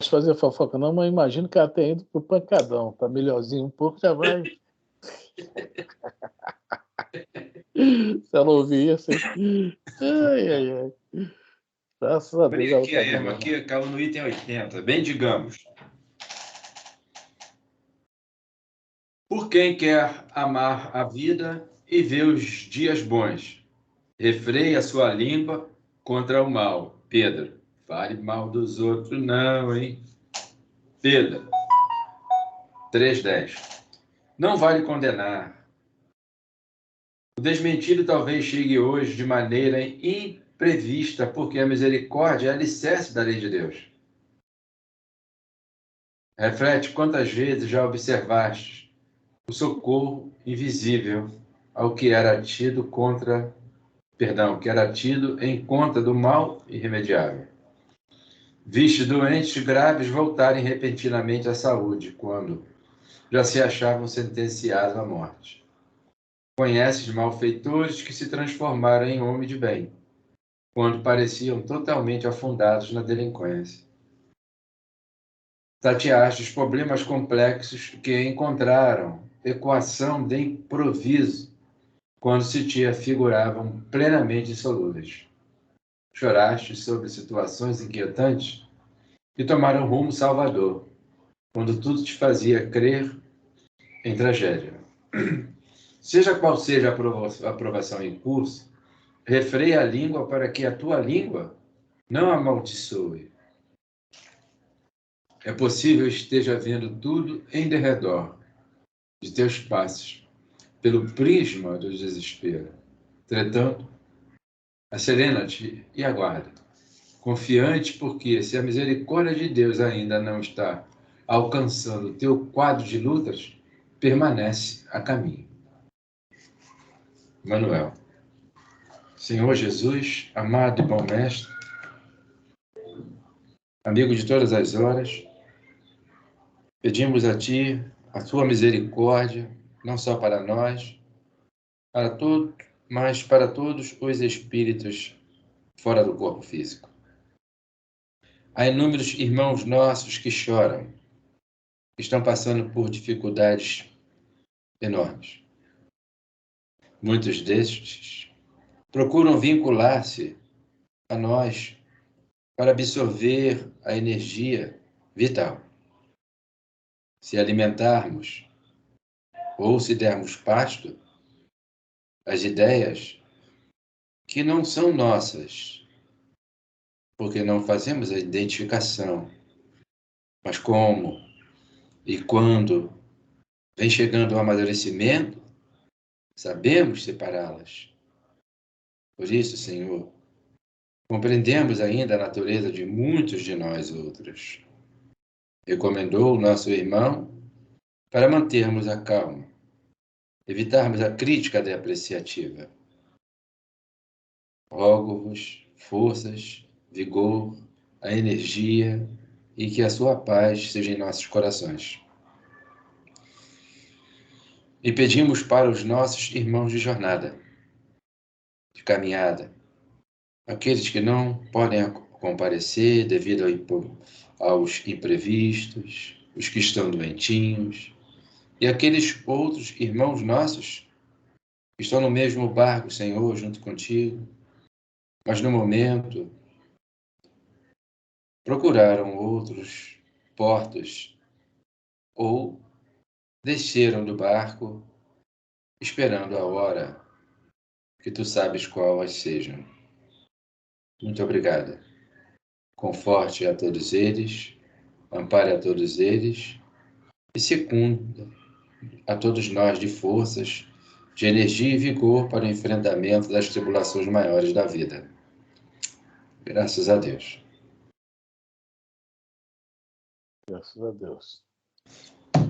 fazer fofoca não, mas imagino que ela tenha ido pro pancadão. Tá melhorzinho um pouco, já vai. Se ela ouvir isso, ai, ai, ai. Graças a Deus Olha ela aqui tá a Ema, melhor. aqui caiu no item 80. Bem, digamos. Por quem quer amar a vida e ver os dias bons, refreie a sua língua contra o mal. Pedro, fale mal dos outros não, hein? Pedro, 3:10. Não vale condenar. O desmentido talvez chegue hoje de maneira imprevista, porque a misericórdia é alicerce da lei de Deus. Reflete quantas vezes já observaste o socorro invisível ao que era tido em conta do mal irremediável. Viste doentes graves voltarem repentinamente à saúde, quando já se achavam sentenciados à morte. Conheces malfeitores que se transformaram em homens de bem, quando pareciam totalmente afundados na delinquência. Tateaste os problemas complexos que encontraram equação de improviso, quando se te afiguravam plenamente insolúveis. Choraste sobre situações inquietantes que tomaram rumo salvador, quando tudo te fazia crer em tragédia. Seja qual seja a aprovação em curso, refreia a língua para que a tua língua não amaldiçoe. É possível esteja vendo tudo em derredor de teus passos, pelo prisma do desespero. Entretanto, acerena-te e aguarda, confiante porque, se a misericórdia de Deus ainda não está alcançando o teu quadro de lutas, permanece a caminho. Manuel. Senhor Jesus, amado e bom mestre, amigo de todas as horas, pedimos a Ti a Tua misericórdia, não só para nós, para todos, mas para todos os espíritos fora do corpo físico. Há inúmeros irmãos nossos que choram, que estão passando por dificuldades enormes. Muitos destes procuram vincular-se a nós para absorver a energia vital. Se alimentarmos ou se dermos pasto às ideias que não são nossas, porque não fazemos a identificação, mas como e quando vem chegando o amadurecimento, sabemos separá-las. Por isso, Senhor, compreendemos ainda a natureza de muitos de nós outros. Recomendou o nosso irmão para mantermos a calma, evitarmos a crítica depreciativa. Rogo-vos forças, vigor, a energia e que a sua paz seja em nossos corações. E pedimos para os nossos irmãos de jornada, de caminhada, aqueles que não podem comparecer devido aos imprevistos, os que estão doentinhos, e aqueles outros irmãos nossos que estão no mesmo barco, Senhor, junto contigo, mas no momento procuraram outros portos ou desceram do barco esperando a hora que tu sabes qual as sejam. Muito obrigado. Conforte a todos eles, ampare a todos eles e secunda a todos nós de forças, de energia e vigor para o enfrentamento das tribulações maiores da vida. Graças a Deus. Graças a Deus.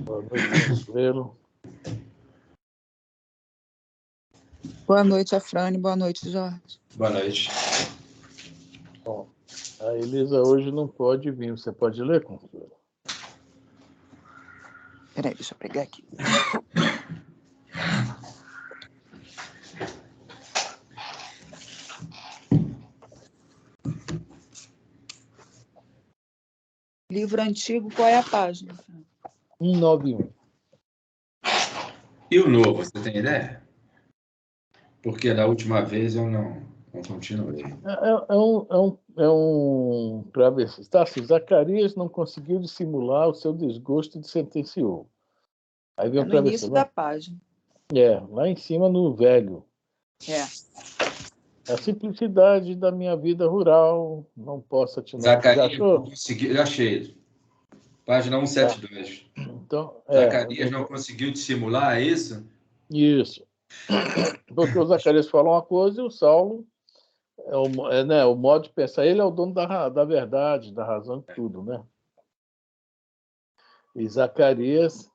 Boa noite, Consuelo. Boa noite, Afrânio. Boa noite, Jorge. Boa noite. Bom, a Elisa hoje não pode vir. Você pode ler, Consuelo? Peraí, deixa eu pegar aqui. Livro antigo, qual é a página? 191. E o novo, você tem ideia? Porque da última vez eu não continuei. Para ver se está assim, Zacarias não conseguiu dissimular o seu desgosto e sentenciou. Aí vem É o no travesseiro. início da página. Lá em cima no velho. É. A simplicidade da minha vida rural, não posso atinar. Já Zacarias não achou? conseguiu, já achei. Página 172. Então, Zacarias não conseguiu dissimular, é isso? Isso. Porque o Zacarias fala uma coisa e o Saulo né, o modo de pensar. Ele é o dono da verdade, da razão de tudo, né? E Zacarias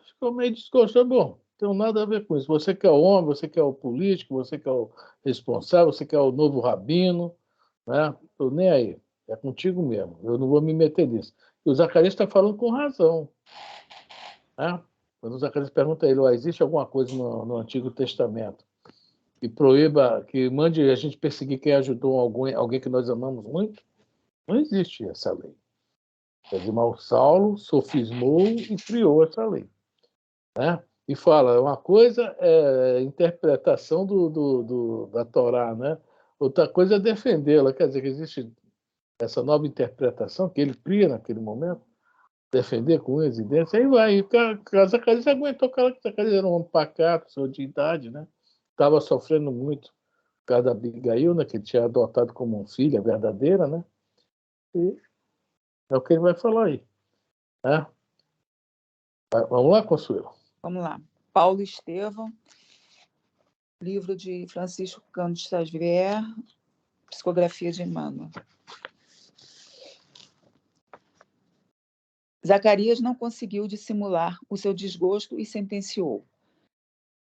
ficou meio desgostoso. Bom, não tem nada a ver com isso. Você que é o homem, você que é o político, você que é o responsável, você que é o novo rabino, né? Estou nem aí. É contigo mesmo. Eu não vou me meter nisso. E o Zacarias está falando com razão. Né? Quando o Zacarias pergunta a ele, existe alguma coisa no Antigo Testamento que proíba, que mande a gente perseguir quem ajudou alguém que nós amamos muito? Não existe essa lei. Quer dizer, mas o Saulo sofismou e criou essa lei. Né? E fala, uma coisa é a interpretação da Torá, né? Outra coisa é defendê-la. Quer dizer, que existe essa nova interpretação que ele cria naquele momento, defender com unhas e dentes, aí vai. E o Zacarias aguentou, o Zacarias era um homem pacato, senhor de idade, né? Estava sofrendo muito por causa da Abigail, né? Que ele tinha adotado como filha verdadeira, né? E é o que ele vai falar aí. Né? Vamos lá, Consuelo? Vamos lá. Paulo Estevão, livro de Francisco Cândido Xavier, psicografia de Emmanuel. Zacarias não conseguiu dissimular o seu desgosto e sentenciou: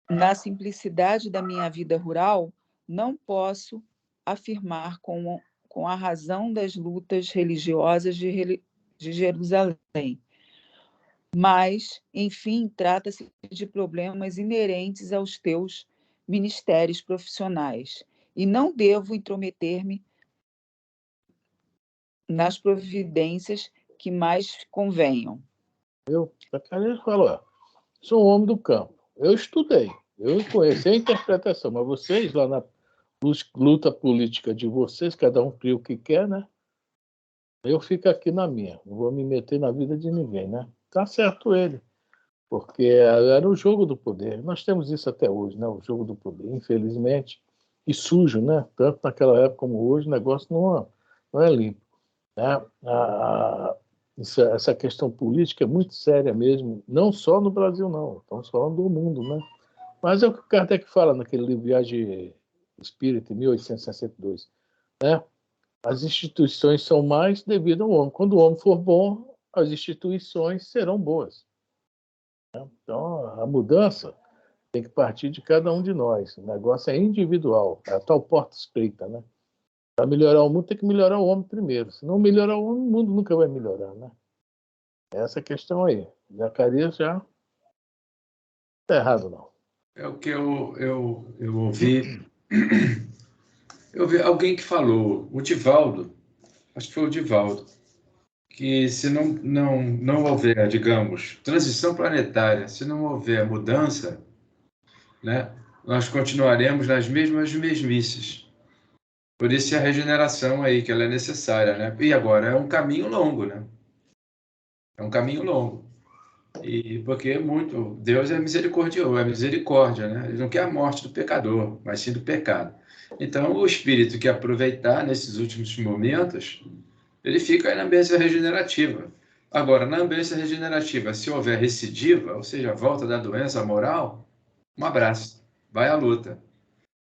na simplicidade da minha vida rural, não posso afirmar com a razão das lutas religiosas de Jerusalém. Mas, enfim, trata-se de problemas inerentes aos teus ministérios profissionais, e não devo intrometer-me nas providências que mais convenham. Zacarias falou, sou um homem do campo. Eu estudei, eu conheci a interpretação, mas vocês, lá na luta política de vocês, cada um cria o que quer, né? Eu fico aqui na minha, não vou me meter na vida de ninguém, né? Tá certo ele, porque era o jogo do poder. Nós temos isso até hoje, né? O jogo do poder, infelizmente, e sujo, né? Tanto naquela época como hoje, o negócio não é limpo. Né? Essa questão política é muito séria mesmo, não só no Brasil, não, estamos falando do mundo, né? Mas é o que o Kardec fala naquele livro Viagem Espírita, em 1862, né? As instituições são mais devido ao homem. Quando o homem for bom, as instituições serão boas. Né? Então, a mudança tem que partir de cada um de nós. O negócio é individual, é a tal porta estreita, né? Para melhorar o mundo, tem que melhorar o homem primeiro. Se não melhorar o homem, o mundo nunca vai melhorar, né? Essa questão aí. Zacarias já está errado, não. É o que eu ouvi. Eu vi alguém que falou, o Divaldo, acho que foi o Divaldo, que se não houver, digamos, transição planetária, se não houver mudança, né, nós continuaremos nas mesmas mesmices. Por isso a regeneração aí, que ela é necessária, né? E agora é um caminho longo, né? É um caminho longo. E porque Deus é misericordioso, é misericórdia, né? Ele não quer a morte do pecador, mas sim do pecado. Então, o espírito que aproveitar nesses últimos momentos, ele fica aí na bênção regenerativa. Agora, na bênção regenerativa, se houver recidiva, ou seja, a volta da doença moral, um abraço, vai à luta.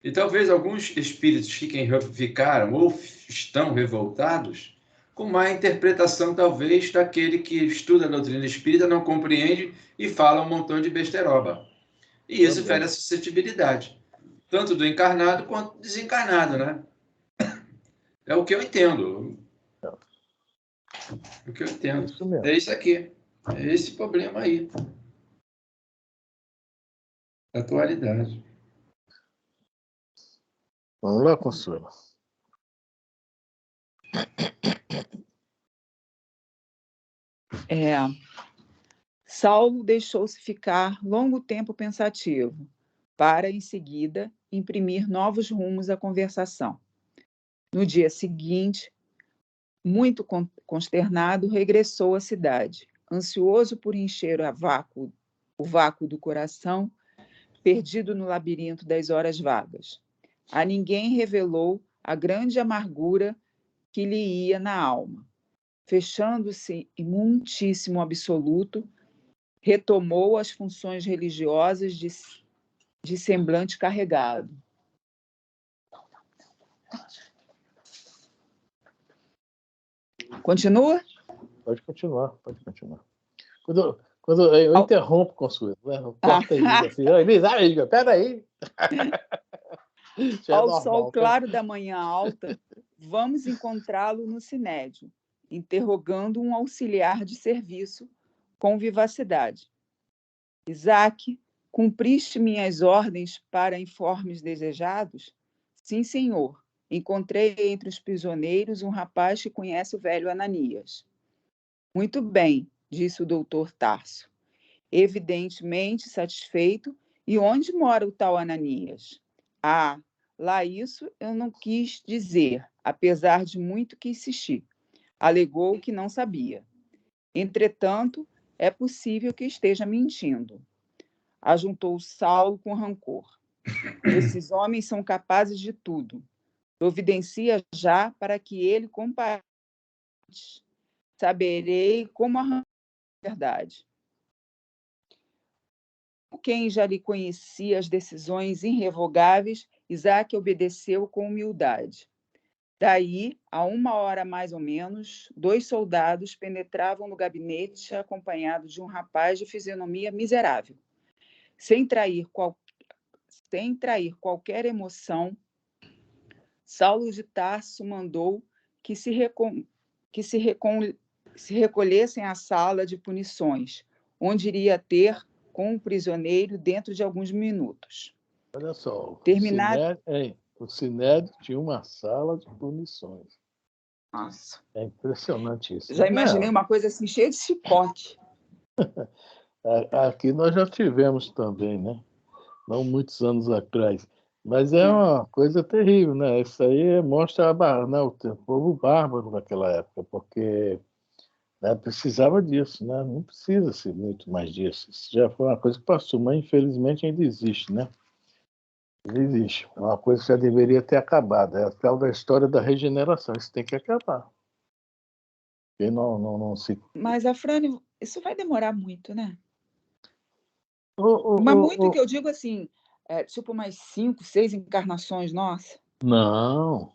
E talvez alguns espíritos ficaram ou estão revoltados com má interpretação, talvez, daquele que estuda a doutrina espírita, não compreende e fala um montão de besteroba. E isso fere a suscetibilidade, tanto do encarnado quanto do desencarnado, né? É o que eu entendo. O que eu entendo. Isso mesmo. É isso aqui. É esse problema aí. Atualidade. Vamos lá, Consuelo. Saulo deixou-se ficar longo tempo pensativo, para, em seguida, imprimir novos rumos à conversação. No dia seguinte, muito consternado, regressou à cidade, ansioso por encher o vácuo do coração, perdido no labirinto das horas vagas. A ninguém revelou a grande amargura que lhe ia na alma. Fechando-se em muitíssimo absoluto, retomou as funções religiosas de semblante carregado. Continua? Pode continuar. Quando eu interrompo, Consuelo, né? Corta aí, assim, Elisa, peraí. Ao normal, sol claro da manhã alta, vamos encontrá-lo no sinédrio, interrogando um auxiliar de serviço com vivacidade. Isaac, cumpriste minhas ordens para informes desejados? Sim, senhor. Encontrei entre os prisioneiros um rapaz que conhece o velho Ananias. Muito bem, disse o doutor Tarso, evidentemente satisfeito. E onde mora o tal Ananias? Ah, lá isso eu não quis dizer, apesar de muito que insistir. Alegou que não sabia. Entretanto, é possível que esteja mentindo. Ajuntou Saulo com rancor. Esses homens são capazes de tudo. Providencia já para que ele compare. Saberei como arrancar a verdade. Quem já lhe conhecia as decisões irrevogáveis, Isaac obedeceu com humildade. Daí, a 1 hora mais ou menos, 2 soldados penetravam no gabinete acompanhados de um rapaz de fisionomia miserável. Sem trair qualquer emoção, Saulo de Tarso mandou que se recolhessem à sala de punições, onde iria ter com o prisioneiro dentro de alguns minutos. Olha só, Terminado... o Sinédrio tinha uma sala de punições. Nossa. É impressionante isso. Já imaginei uma coisa assim, cheia de chicote. Aqui nós já tivemos também, né? Não muitos anos atrás. Mas é uma coisa terrível, né? Isso aí mostra o povo bárbaro naquela época, porque precisava disso, né? Não precisa-se muito mais disso. Isso já foi uma coisa que passou, mas infelizmente ainda existe, né? Ainda existe. É uma coisa que já deveria ter acabado. É a tal da história da regeneração. Isso tem que acabar. Quem não se... Mas, Afrânio, isso vai demorar muito, né? Mas muito que eu digo assim, tipo umas 5, 6 encarnações, nossa. Não,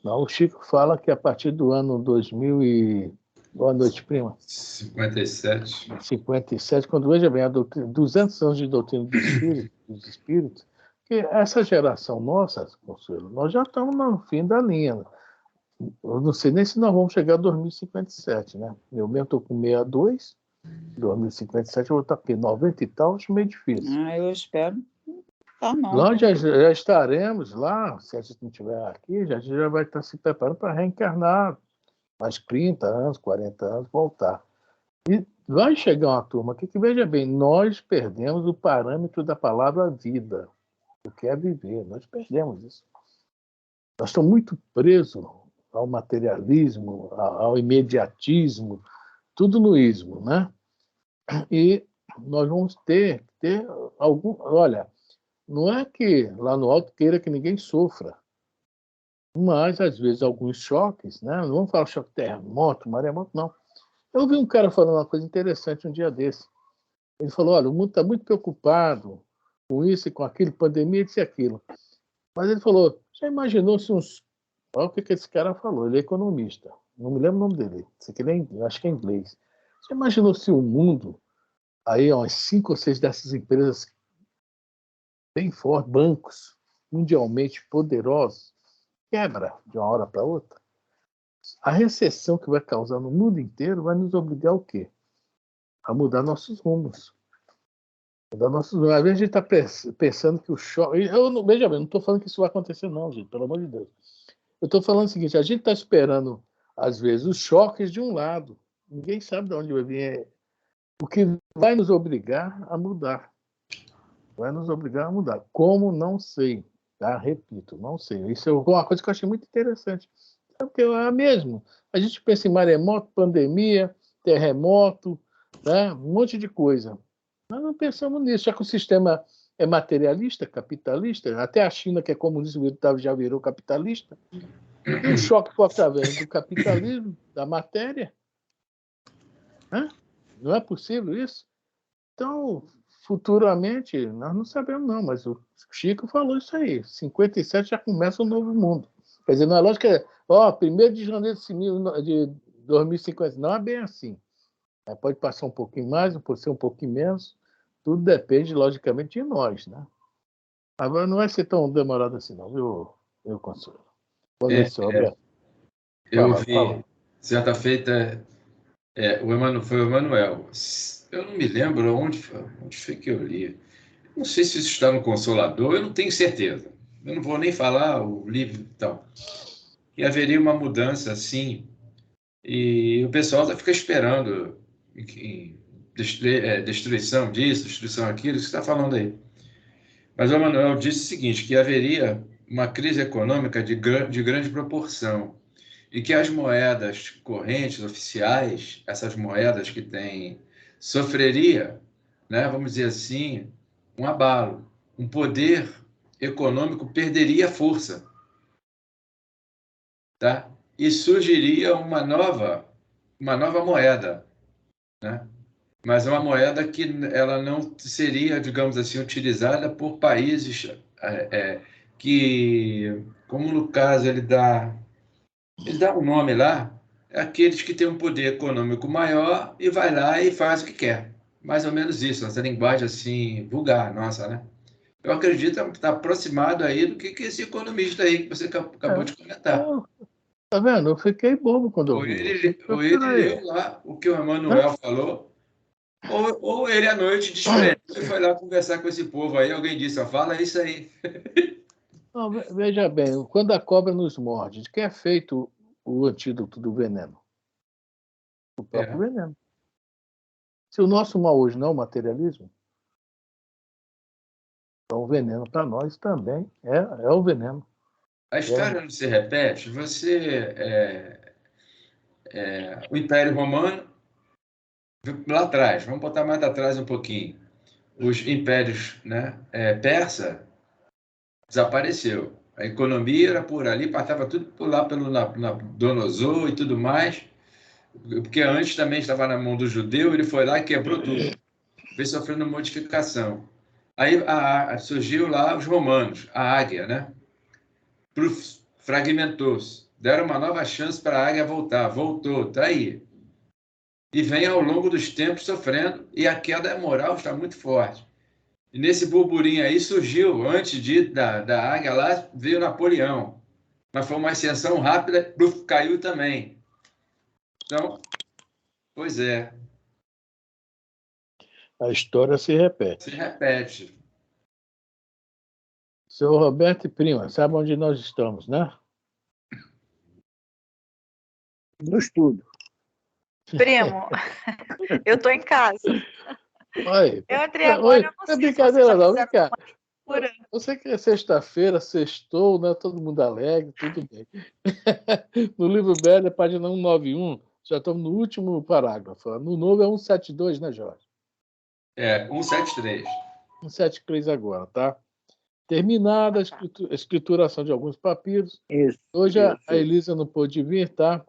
o Chico fala que a partir do ano 2000 Boa noite, prima. 57, quando veja bem, 200 anos de doutrina dos espíritos, que essa geração nossa, Consuelo, nós já estamos no fim da linha. Eu não sei nem se nós vamos chegar a 2057, né? Eu mesmo estou com 62, 2057 eu vou estar aqui, 90 e tal, acho meio difícil. Eu espero. Não. Nós já estaremos lá, se a gente não estiver aqui, a gente já vai estar se preparando para reencarnar mais 30 anos, 40 anos, voltar. E vai chegar uma turma aqui que, veja bem, nós perdemos o parâmetro da palavra vida, o que é viver, nós perdemos isso. Nós estamos muito presos ao materialismo, ao imediatismo, tudo no ismo, né? E nós vamos ter algum... Olha, não é que lá no alto queira que ninguém sofra, mas, às vezes, alguns choques, né? Não vamos falar choque terremoto, maremoto, não. Eu ouvi um cara falando uma coisa interessante um dia desse. Ele falou, olha, o mundo está muito preocupado com isso e com aquilo, pandemia, isso e aquilo. Mas ele falou, já imaginou se uns... Olha o que esse cara falou, ele é economista. Não me lembro o nome dele. Acho que é inglês. Já imaginou se o mundo, aí umas 5 ou 6 dessas empresas bem fortes, bancos mundialmente poderosos, quebra de uma hora para outra? A recessão que vai causar no mundo inteiro vai nos obrigar ao quê? A mudar nossos rumos. Às vezes a gente está pensando que o choque... Veja bem, não estou falando que isso vai acontecer não, gente, pelo amor de Deus. Eu estou falando o seguinte, a gente está esperando, às vezes, os choques de um lado. Ninguém sabe de onde vai vir. O que vai nos obrigar a mudar. Vai nos obrigar a mudar. Como? Não sei. Tá? Repito, não sei. Isso é uma coisa que eu achei muito interessante. Porque é mesmo. A gente pensa em maremoto, pandemia, terremoto, né? Um monte de coisa. Nós não pensamos nisso, já que o sistema é materialista, capitalista, até a China, que é comunista, já virou capitalista, e o choque pode estar vendo do capitalismo, da matéria. Né? Não é possível isso? Então, futuramente, nós não sabemos não, mas o Chico falou isso aí, 57 já começa um novo mundo. Quer dizer, não é lógico que é, 1º de janeiro de 2050, não é bem assim. Pode passar um pouquinho mais, pode ser um pouquinho menos, tudo depende, logicamente, de nós, né? Agora não vai ser tão demorado assim, não, viu, Consuelo? Boa noite, senhor Roberto. Eu vi, certa feita, foi o Emanuel. Eu não me lembro onde foi que eu li. Não sei se isso está no Consolador, eu não tenho certeza. Eu não vou nem falar o livro e tal. E haveria uma mudança assim, e o pessoal fica esperando destruição disso, destruição aquilo, que você está falando aí. Mas o Emanuel disse o seguinte, que haveria uma crise econômica de grande proporção e que as moedas correntes oficiais, essas moedas que têm, sofreria, né, vamos dizer assim, um abalo, um poder econômico perderia força, tá? E surgiria uma nova moeda, né? Mas é uma moeda que ela não seria, digamos assim, utilizada por países que, como no caso ele dá um nome lá, é aqueles que têm um poder econômico maior e vai lá e faz o que quer. Mais ou menos isso, essa linguagem assim, vulgar, nossa, né? Eu acredito que está aproximado aí do que esse economista aí que você acabou de comentar. Tá vendo? Eu fiquei bobo quando eu vi. Ou ele leu lá o que o Emanuel falou, ou ele à noite desprendeu e foi lá conversar com esse povo aí. Alguém disse, fala isso aí. Não, veja bem, quando a cobra nos morde, de quem é feito o antídoto do veneno? O próprio veneno. Se o nosso mal hoje não é o materialismo, então o veneno para nós também é o veneno. A história não se repete. O Império Romano, lá atrás, vamos botar mais atrás um pouquinho. Os impérios, né, persa desapareceu. A economia era por ali, passava tudo por lá pelo Nabucodonosor e tudo mais, porque antes também estava na mão do judeu, ele foi lá e quebrou tudo, veio sofrendo modificação. Aí surgiu lá os romanos, a águia, né? Fragmentou-se, deram uma nova chance para a águia voltar, voltou, está aí. E vem ao longo dos tempos sofrendo, e a queda moral está muito forte. E nesse burburinho aí surgiu, antes da águia lá, veio Napoleão. Mas foi uma ascensão rápida, caiu também. Então, pois é. A história se repete. Se repete. Seu Roberto e Prima, sabe onde nós estamos, né? No estudo. Primo, eu estou em casa. Oi. Eu entrei agora, eu não sei brincadeira, não, vem cá. Uma... Você que é sexta-feira, sextou, né? Todo mundo alegre, tudo bem. No livro velho, página 191, já estamos no último parágrafo. No novo é 172, né, Jorge? 173. 173 agora, tá? Terminada a escrituração de alguns papiros. Isso. Hoje a Elisa não pôde vir, tá?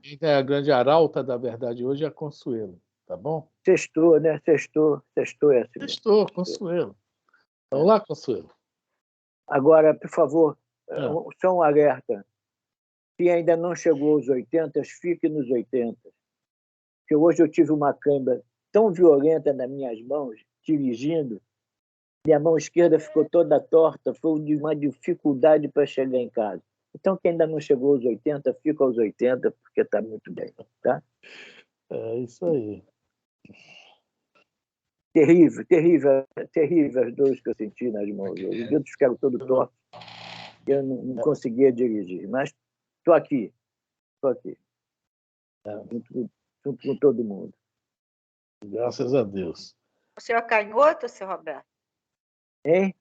Quem é a grande arauta da verdade hoje é a Consuelo, tá bom? Sextou, né? Sextou é assim. Sextou, Consuelo. Vamos lá, Consuelo. Agora, por favor, só um alerta. Se ainda não chegou aos 80, fique nos 80. Porque hoje eu tive uma câimbra tão violenta nas minhas mãos, dirigindo, minha mão esquerda ficou toda torta, foi uma dificuldade para chegar em casa. Então, quem ainda não chegou aos 80, fica aos 80, porque está muito bem, tá? É isso aí. Terrível, terrível, terrível as dores que eu senti nas mãos. Os dedos ficaram todos tortos. Eu não conseguia dirigir, mas estou aqui. Muito junto com todo mundo. Graças a Deus. O senhor é canhoto, seu Roberto? Hein?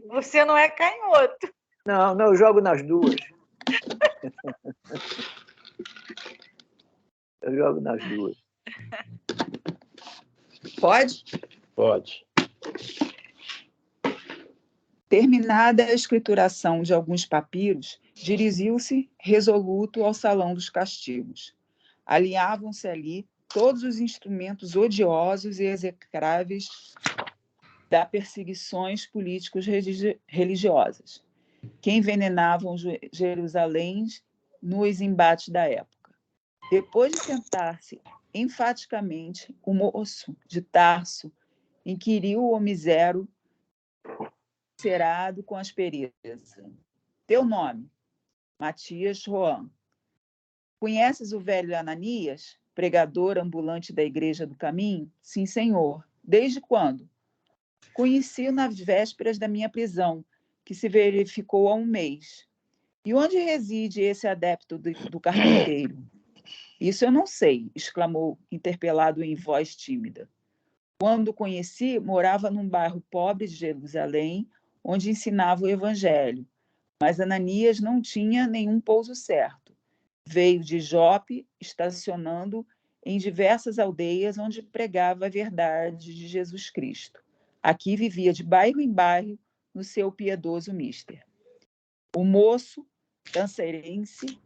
Você não é canhoto. Não, eu jogo nas duas. Eu jogo nas duas. Pode? Pode. Terminada a escrituração de alguns papiros, dirigiu-se resoluto ao salão dos castigos. Alinhavam-se ali todos os instrumentos odiosos e execráveis das perseguições políticos religiosas, que envenenavam Jerusalém nos embates da época. Depois de sentar-se enfaticamente, o moço de Tarso inquiriu o misero cerado com aspereza. Teu nome? Matias Roan. Conheces o velho Ananias, pregador ambulante da Igreja do Caminho? Sim, senhor. Desde quando? Conheci-o nas vésperas da minha prisão, que se verificou há um mês. E onde reside esse adepto do carpinteiro? Isso eu não sei, exclamou, interpelado em voz tímida. Quando o conheci, morava num bairro pobre de Jerusalém, onde ensinava o Evangelho. Mas Ananias não tinha nenhum pouso certo. Veio de Jope, estacionando em diversas aldeias onde pregava a verdade de Jesus Cristo. Aqui vivia de bairro em bairro no seu piedoso mister. O moço, dancerense,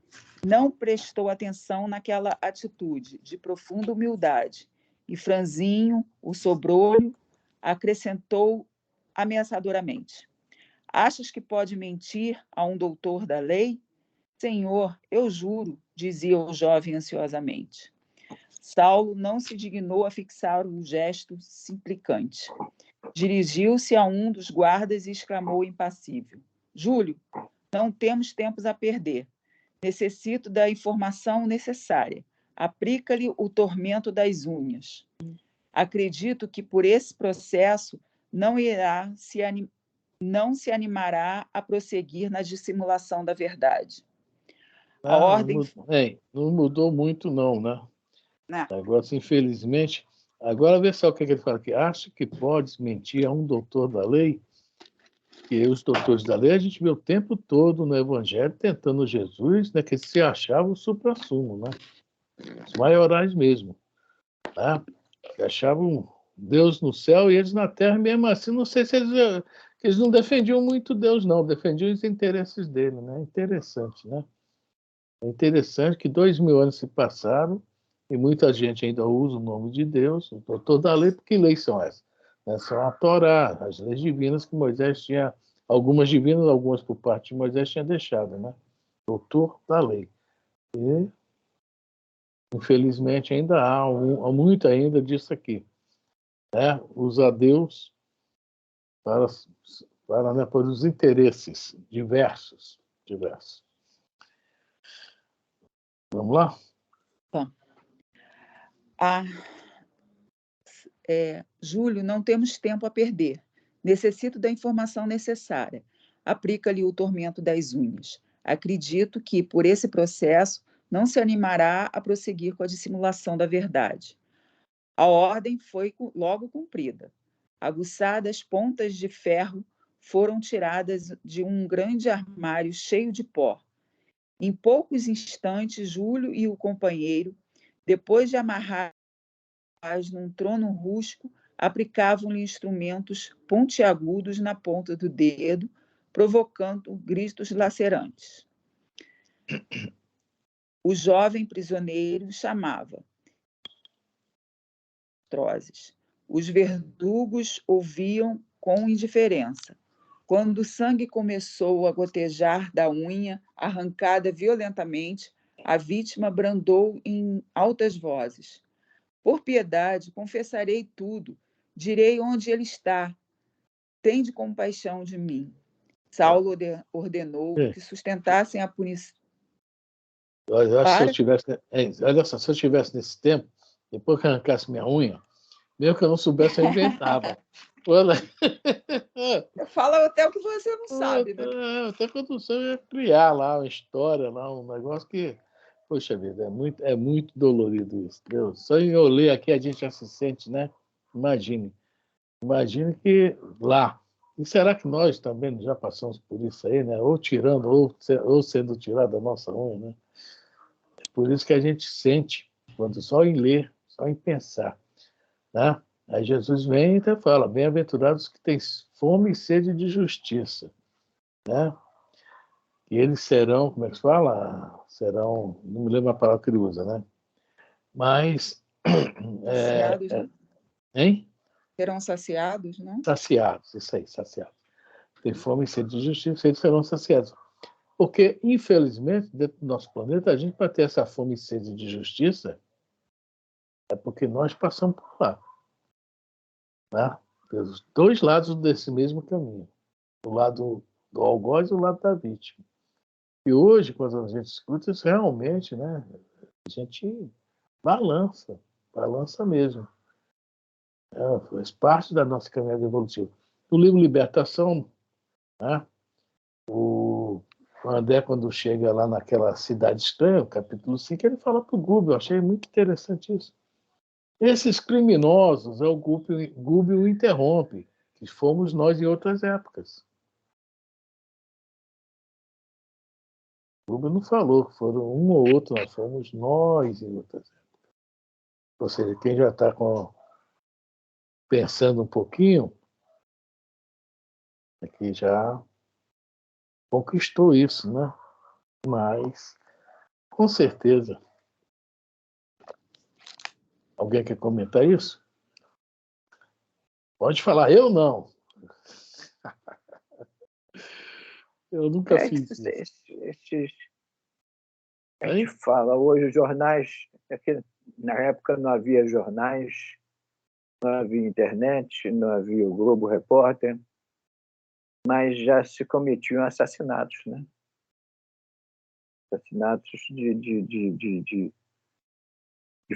não prestou atenção naquela atitude de profunda humildade e, franzinho o sobrolho, acrescentou ameaçadoramente: achas que pode mentir a um doutor da lei? Senhor, eu juro, dizia o jovem ansiosamente. Saulo não se dignou a fixar o gesto suplicante. Dirigiu-se a um dos guardas e exclamou impassível: Júlio, não temos tempos a perder. Necessito da informação necessária. Aplica-lhe o tormento das unhas. Acredito que por esse processo não se animará a prosseguir na dissimulação da verdade. A ordem... Não mudou muito, não, né? Não. Agora, infelizmente... Agora, vê só o que ele fala aqui. Acho que podes mentir a um doutor da lei? Que os doutores da lei, a gente vê o tempo todo no Evangelho tentando Jesus, né, que se achava o suprassumo, né? Os maiorais mesmo. Né? Que achavam Deus no céu e eles na terra, mesmo assim, não sei se eles não defendiam muito Deus, não, defendiam os interesses dele, né? Interessante, né? É interessante que 2000 anos se passaram e muita gente ainda usa o nome de Deus, o doutor da lei, porque leis são essas? São a Torá, as leis divinas que Moisés tinha, algumas divinas, algumas por parte de Moisés tinha deixado, né? Doutor da lei. E, infelizmente, ainda há muito ainda disso aqui. Né? Usar Deus para os interesses diversos. Vamos lá? Tá. Júlio, não temos tempo a perder. Necessito da informação necessária. Aplica-lhe o tormento das unhas. Acredito que, por esse processo, não se animará a prosseguir com a dissimulação da verdade. A ordem foi logo cumprida. Aguçadas pontas de ferro foram tiradas de um grande armário cheio de pó. Em poucos instantes, Júlio e o companheiro, depois de amarrar num trono rústico, aplicavam-lhe instrumentos pontiagudos na ponta do dedo, provocando gritos lacerantes. O jovem prisioneiro chamava atrozes. Os verdugos ouviam com indiferença. Quando o sangue começou a gotejar da unha, arrancada violentamente, a vítima bradou em altas vozes: por piedade, confessarei tudo, direi onde ele está. Tende compaixão de mim. Saulo ordenou que sustentassem a punição. Olha, se eu tivesse nesse tempo, depois que arrancasse minha unha, mesmo que eu não soubesse, eu inventava. Fala até o que você não sabe, né? Até que eu não sei, eu ia criar lá uma história, lá, um negócio que Poxa vida, é muito dolorido isso. Entendeu? Só em eu ler aqui a gente já se sente, né? Imagine que lá. E será que nós também já passamos por isso aí, né? Ou tirando, ou sendo tirado da nossa unha, né? É por isso que a gente sente, quando só em ler, só em pensar, né? Aí Jesus vem e até fala: bem-aventurados que têm fome e sede de justiça, né? E eles serão, como é que se fala? Serão, não me lembro a palavra que ele usa, né? Mas, Saciados, né? hein? Serão saciados, né? Saciados, isso aí, saciados. Tem fome e sede de justiça, eles serão saciados. Porque, infelizmente, dentro do nosso planeta, a gente, para ter essa fome e sede de justiça, é porque nós passamos por lá. Né? Pelos dois lados desse mesmo caminho. O lado do algoz e o lado da vítima. E hoje, quando a gente escuta isso, realmente, né, a gente balança mesmo. Faz parte da nossa caminhada evolutiva. No livro Libertação, né, o André, quando chega lá naquela cidade estranha, o capítulo 5, ele fala para o Gubbio, eu achei muito interessante isso. Esses criminosos, o Gubbio interrompe, que fomos nós em outras épocas. O Gubbio não falou que foram um ou outro, nós fomos nós em outras épocas. Ou seja, quem já está pensando um pouquinho, é que já conquistou isso, né? Mas, com certeza, alguém quer comentar isso? Pode falar, eu não. Eu nunca fiz isso. A gente fala hoje, os jornais, na época não havia jornais, não havia internet, não havia o Globo Repórter, mas já se cometiam assassinatos, né? Assassinatos de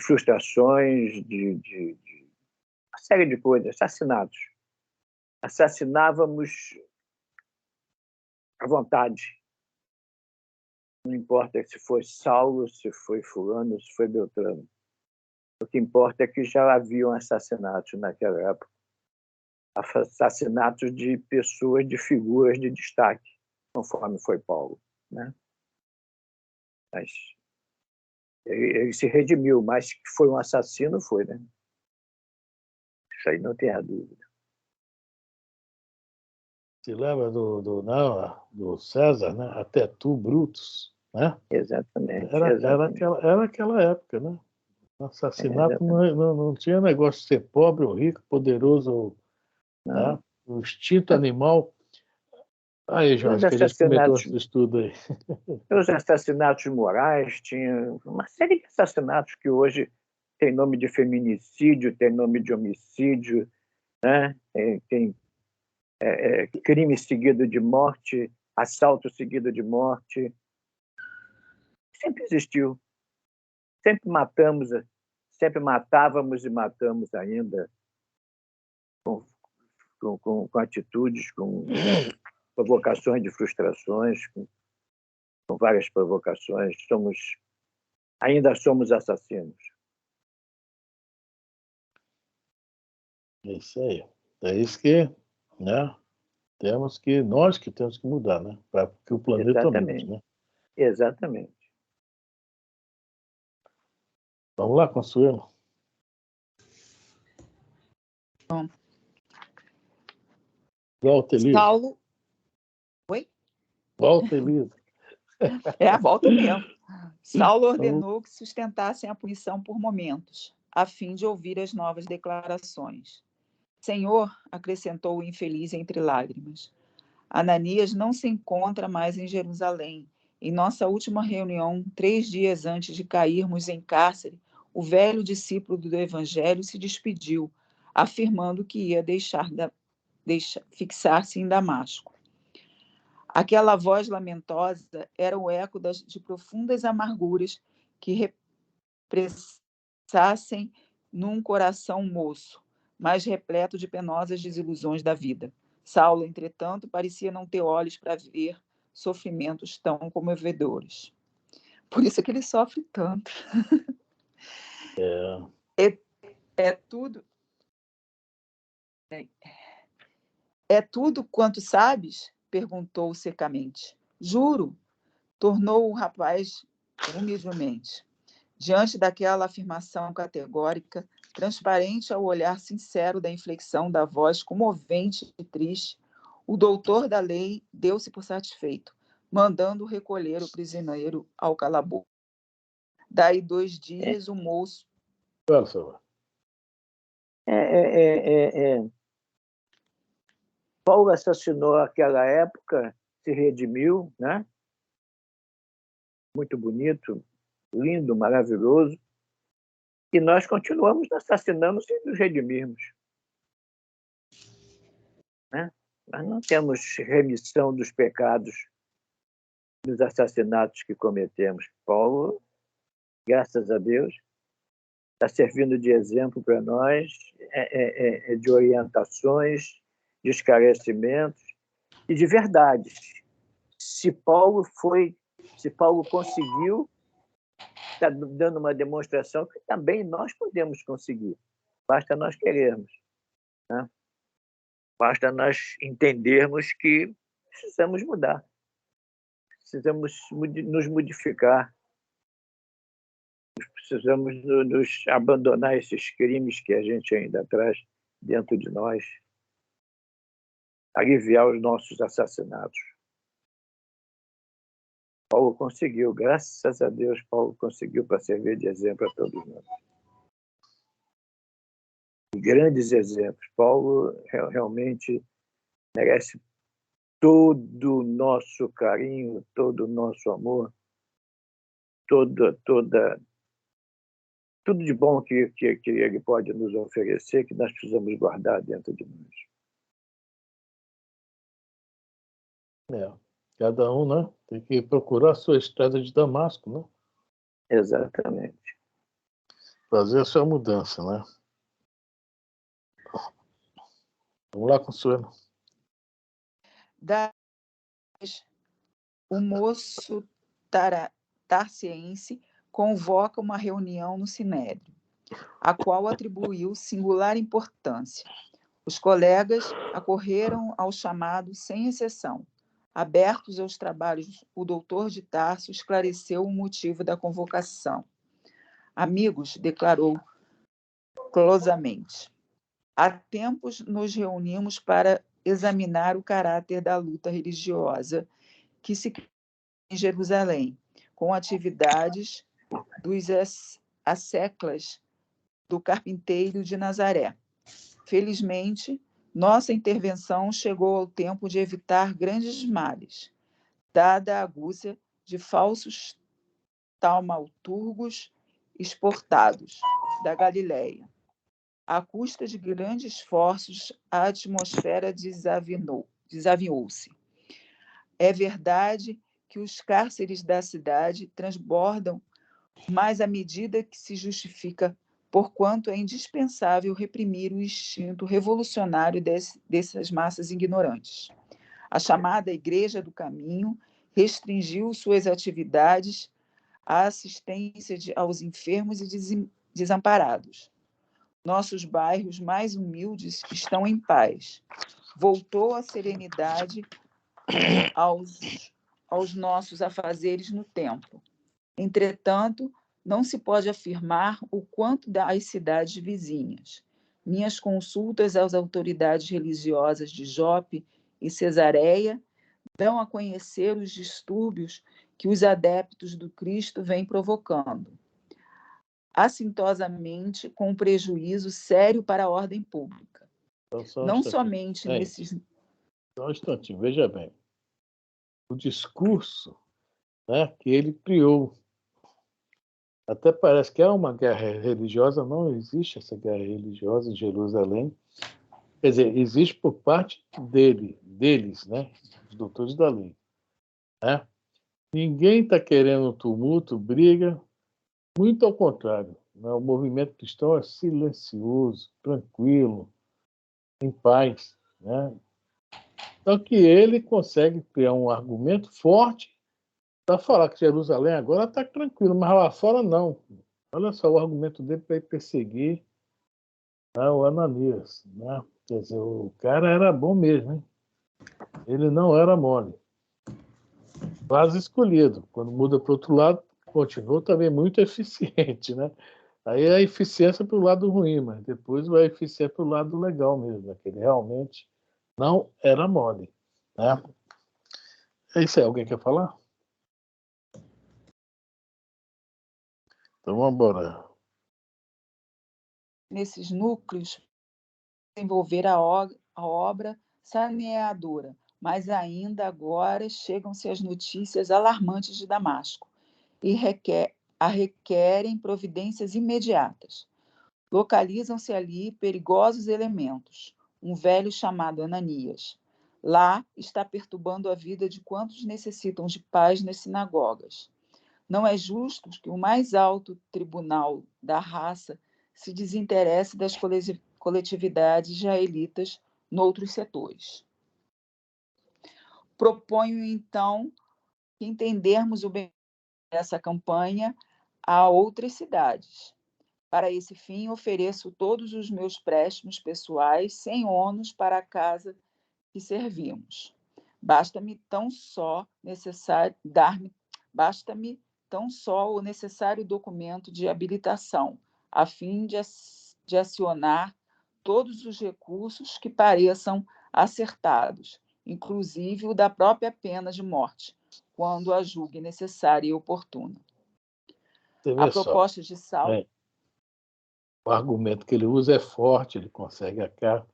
frustrações, de uma série de coisas, assassinatos. Assassinávamos à vontade. Não importa se foi Saulo, se foi fulano, se foi Beltrano. O que importa é que já haviam assassinatos naquela época. Assassinatos de pessoas, de figuras de destaque, conforme foi Paulo, né? Mas ele se redimiu, mas que foi um assassino, foi, né? Isso aí não tem a dúvida. Se lembra do César, né? Até tu, Brutus, né? Exatamente. Era aquela época, né? O assassinato não tinha negócio de ser pobre ou rico, poderoso ou... Né? O instinto animal... Aí, João, acho que a gente comentou esse estudo aí. Os assassinatos morais, tinha uma série de assassinatos que hoje tem nome de feminicídio, tem nome de homicídio, né? Tem crime seguido de morte, assalto seguido de morte. Sempre existiu. Sempre matávamos e matamos ainda com atitudes, com provocações de frustrações, com várias provocações. Ainda somos assassinos. É isso aí. É isso que, né? Nós que temos que mudar, né? Para que o planeta mude, né? Exatamente. Vamos lá, Consuelo. Bom. Volta, Elisa. Saulo. Oi? Volta, Elisa. Volta mesmo. Saulo ordenou que sustentassem a punição por momentos, a fim de ouvir as novas declarações. Senhor, acrescentou o infeliz entre lágrimas, Ananias não se encontra mais em Jerusalém. Em nossa última reunião, 3 dias antes de cairmos em cárcere, o velho discípulo do Evangelho se despediu, afirmando que ia fixar-se em Damasco. Aquela voz lamentosa era o eco de profundas amarguras que repressassem num coração moço, mas repleto de penosas desilusões da vida. Saulo, entretanto, parecia não ter olhos para ver sofrimentos tão comovedores. Por isso que ele sofre tanto. É tudo. É tudo quanto sabes? Perguntou secamente. Juro, tornou o rapaz humildemente. Diante daquela afirmação categórica, transparente ao olhar sincero da inflexão da voz comovente e triste, o doutor da lei deu-se por satisfeito, mandando recolher o prisioneiro ao calabouço. Daí 2 dias, o moço... Paulo assassinou naquela época, se redimiu, né? Muito bonito, lindo, maravilhoso. E nós continuamos assassinando sem nos redimirmos. Né? Nós não temos remissão dos pecados, dos assassinatos que cometemos. Paulo, graças a Deus, está servindo de exemplo para nós, de orientações, de esclarecimentos e de verdades. Se Paulo conseguiu, está dando uma demonstração que também nós podemos conseguir. Basta nós querermos. Né? Basta nós entendermos que precisamos mudar. Precisamos nos modificar. Precisamos nos abandonar esses crimes que a gente ainda traz dentro de nós. Aliviar os nossos assassinatos. Paulo conseguiu, graças a Deus, Paulo conseguiu para servir de exemplo a todos nós. Grandes exemplos. Paulo realmente merece todo o nosso carinho, todo o nosso amor, tudo de bom que ele pode nos oferecer, que nós precisamos guardar dentro de nós. Cada um, né? Tem que procurar a sua estrada de Damasco, né? Exatamente. Fazer a sua mudança, né? Vamos lá, Consuelo. O moço tarciense convoca uma reunião no Sinédrio, a qual atribuiu singular importância. Os colegas acorreram ao chamado sem exceção. Abertos aos trabalhos, o doutor de Tarso esclareceu o motivo da convocação. Amigos, declarou closamente, há tempos nos reunimos para examinar o caráter da luta religiosa que se cria em Jerusalém, com atividades dos asseclas do carpinteiro de Nazaré. Felizmente, nossa intervenção chegou ao tempo de evitar grandes males, dada a agúcia de falsos taumaturgos exportados da Galileia. À custa de grandes esforços, a atmosfera desavinhou-se. É verdade que os cárceres da cidade transbordam, mas à medida que se justifica, porquanto é indispensável reprimir o instinto revolucionário dessas massas ignorantes. A chamada Igreja do Caminho restringiu suas atividades à assistência aos enfermos e desamparados. Nossos bairros mais humildes estão em paz. Voltou a serenidade aos nossos afazeres no templo. Entretanto, não se pode afirmar o quanto das cidades vizinhas. Minhas consultas às autoridades religiosas de Jope e Cesareia dão a conhecer os distúrbios que os adeptos do Cristo vêm provocando, assintosamente com um prejuízo sério para a ordem pública. Não somente nesses... Só um instantinho, veja bem. O discurso, né, que ele criou. Até parece que é uma guerra religiosa, não existe essa guerra religiosa em Jerusalém. Quer dizer, existe por parte deles, né, os doutores da lei. Né? Ninguém está querendo tumulto, briga, muito ao contrário. Né? O movimento cristão é silencioso, tranquilo, em paz. Né? Só que ele consegue criar um argumento forte Para falar que Jerusalém agora está tranquilo, mas lá fora não. Olha só o argumento dele para ir perseguir, né, o Ananias. Né? Quer dizer, o cara era bom mesmo, hein? Ele não era mole. Quase escolhido. Quando muda para o outro lado, continuou também muito eficiente. Né? Aí a eficiência para o lado ruim, mas depois vai eficiência para o lado legal mesmo, né? Que ele realmente não era mole. Né? É isso aí, alguém quer falar? Então vamos embora. Nesses núcleos, desenvolver a obra saneadora, mas ainda agora chegam-se as notícias alarmantes de Damasco e requerem providências imediatas. Localizam-se ali perigosos elementos, um velho chamado Ananias. Lá está perturbando a vida de quantos necessitam de paz nas sinagogas. Não é justo que o mais alto tribunal da raça se desinteresse das coletividades israelitas noutros setores. Proponho, então, que entendermos o bem dessa campanha a outras cidades. Para esse fim, ofereço todos os meus préstimos pessoais sem ônus para a casa que servimos. Basta-me tão só o necessário documento de habilitação, a fim de acionar todos os recursos que pareçam acertados, inclusive o da própria pena de morte, quando a julgue necessária e oportuna. Você A vê só, proposta de Saulo... o argumento que ele usa é forte, ele consegue a carta.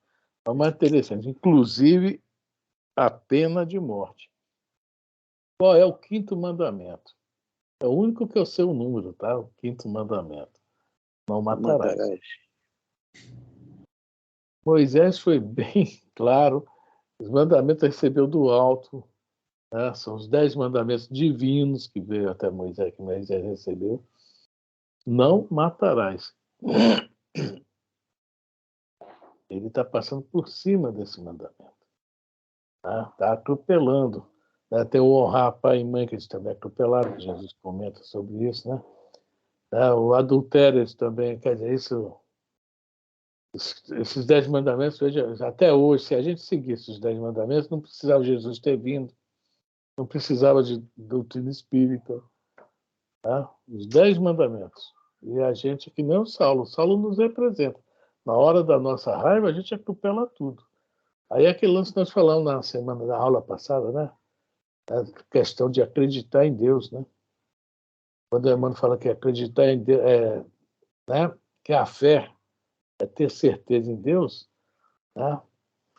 É mais interessante, inclusive a pena de morte. Qual é o quinto mandamento? É o único que eu sei o número, tá? O quinto mandamento. Não matarás. Moisés foi bem claro, os mandamentos recebeu do alto, né? São os 10 mandamentos divinos que veio até Moisés, que Moisés recebeu. Não matarás. Ele está passando por cima desse mandamento. Está atropelando. Né? Tem o honrar pai e mãe, que eles também atropelaram, que Jesus comenta sobre isso. Né? O adultério, eles também, quer dizer, esses 10 mandamentos, veja, até hoje, se a gente seguisse os 10 mandamentos, não precisava Jesus ter vindo, não precisava de doutrina espírita. Tá? Os 10 mandamentos. E a gente, que nem o Saulo nos representa. Na hora da nossa raiva, a gente atropela tudo. Aí é aquele lance que nós falamos na semana da aula passada, né? A questão de acreditar em Deus, né? Quando o Emmanuel fala que acreditar em Deus, né? Que a fé é ter certeza em Deus, né?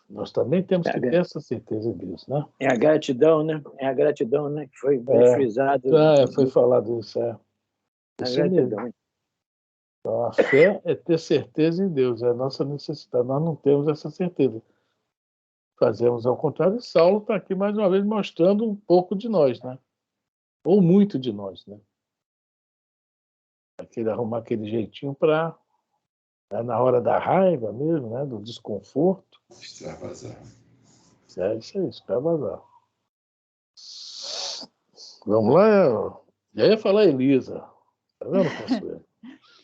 Nós também temos que ter essa certeza em Deus, né? É a gratidão, né? É a gratidão, né? Que foi bem frisado. Foi falado isso, Isso mesmo. Então, a fé é ter certeza em Deus, é a nossa necessidade. Nós não temos essa certeza. Fazemos ao contrário, e Saulo está aqui mais uma vez mostrando um pouco de nós, né? Ou muito de nós, né? Arrumar aquele jeitinho para, né, na hora da raiva mesmo, né? Do desconforto. Extravasar. É isso aí, extravasar. Vamos lá, eu já ia falar Elisa. Tá vendo, Consuelo?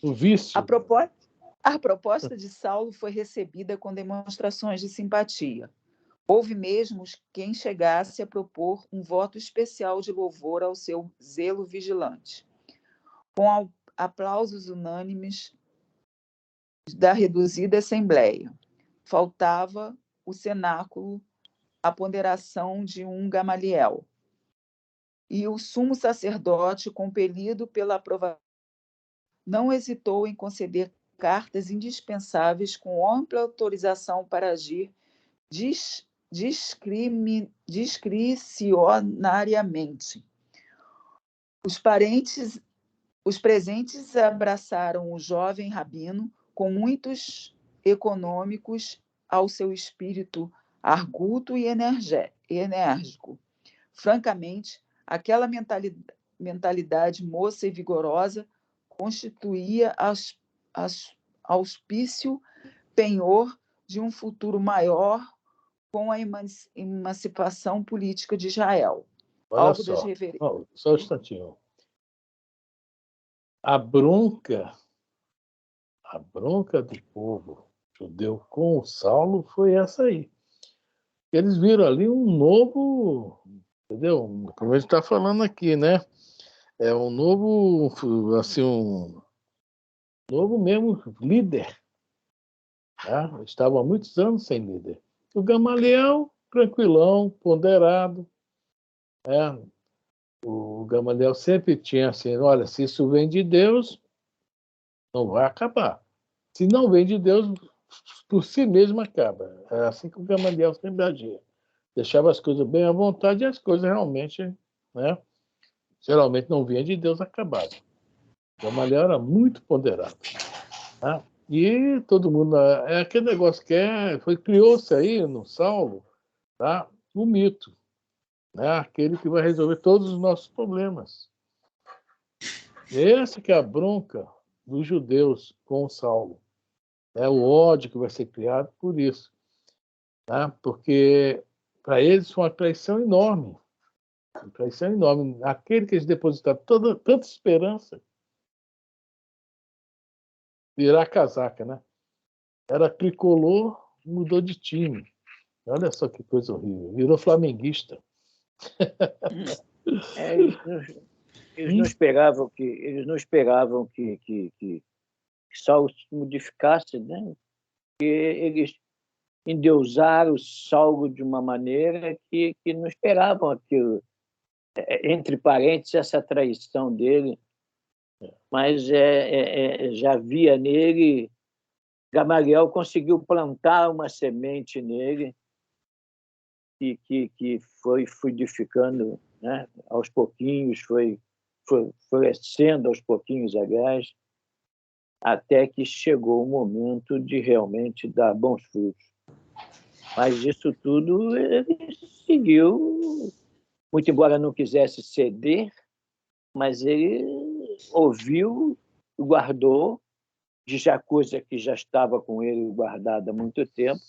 O vício. A proposta de Saulo foi recebida com demonstrações de simpatia. Houve mesmo quem chegasse a propor um voto especial de louvor ao seu zelo vigilante. Com aplausos unânimes da reduzida Assembleia. Faltava o cenáculo, a ponderação de um Gamaliel. E o sumo sacerdote, compelido pela aprovação, não hesitou em conceder cartas indispensáveis com ampla autorização para agir discricionariamente. Os presentes abraçaram o jovem rabino com muitos econômicos ao seu espírito arguto e enérgico. Francamente, aquela mentalidade moça e vigorosa constituía auspício penhor de um futuro maior com a emancipação política de Israel. Olha Alvo das só. referências. Não, só um instantinho. A bronca do povo judeu com o Saulo foi essa aí. Eles viram ali um novo, entendeu? Como a gente está falando aqui, né? É um novo, assim, um novo mesmo líder. Tá? Estava há muitos anos sem líder. O Gamaliel, tranquilão, ponderado. Né? O Gamaliel sempre tinha assim, olha, se isso vem de Deus, não vai acabar. Se não vem de Deus, por si mesmo acaba. É assim que o Gamaliel sempre agia. Deixava as coisas bem à vontade e as coisas realmente, né, geralmente não vinham de Deus, acabavam. O Gamaliel era muito ponderado. Tá? E todo mundo, é aquele negócio que criou-se aí no Saulo, tá? O mito, né? Aquele que vai resolver todos os nossos problemas. Essa que é a bronca dos judeus com o Saulo. É o ódio que vai ser criado por isso. Tá? Porque para eles foi uma traição enorme. Uma traição enorme. Aquele que eles depositaram tanta esperança virar casaca, né? Era tricolor, mudou de time. Olha só que coisa horrível. Virou flamenguista. Eles não esperavam que Saulo se modificasse, né? Porque eles endeusaram Saulo de uma maneira que não esperavam aquilo. Entre parênteses, essa traição dele, mas já havia nele. Gamaliel conseguiu plantar uma semente nele que foi frutificando, né? Aos pouquinhos, foi florescendo aos pouquinhos, aliás, até que chegou o momento de realmente dar bons frutos. Mas isso tudo ele seguiu, muito embora não quisesse ceder, mas ele ouviu, guardou, de coisa que já estava com ele guardada há muito tempo.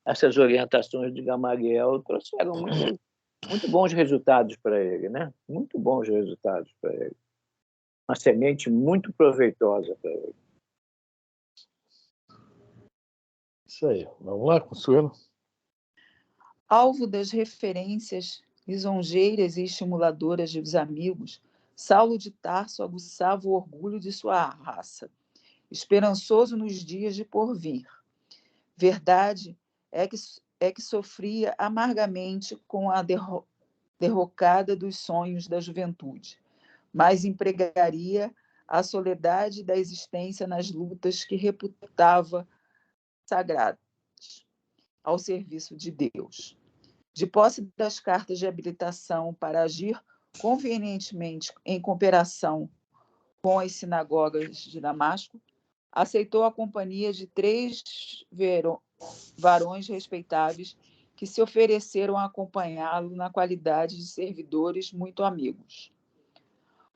Essas orientações de Gamaliel trouxeram muito bons resultados para ele, né? Muito bons resultados para ele. Uma semente muito proveitosa para ele. Isso aí. Vamos lá, Consuelo? Alvo das referências lisonjeiras e estimuladoras dos amigos, Saulo de Tarso aguçava o orgulho de sua raça, esperançoso nos dias de porvir. Verdade é que sofria amargamente com a derrocada dos sonhos da juventude, mas empregaria a soledade da existência nas lutas que reputava sagradas ao serviço de Deus. De posse das cartas de habilitação para agir convenientemente em cooperação com as sinagogas de Damasco, aceitou a companhia de 3 varões respeitáveis que se ofereceram a acompanhá-lo na qualidade de servidores muito amigos.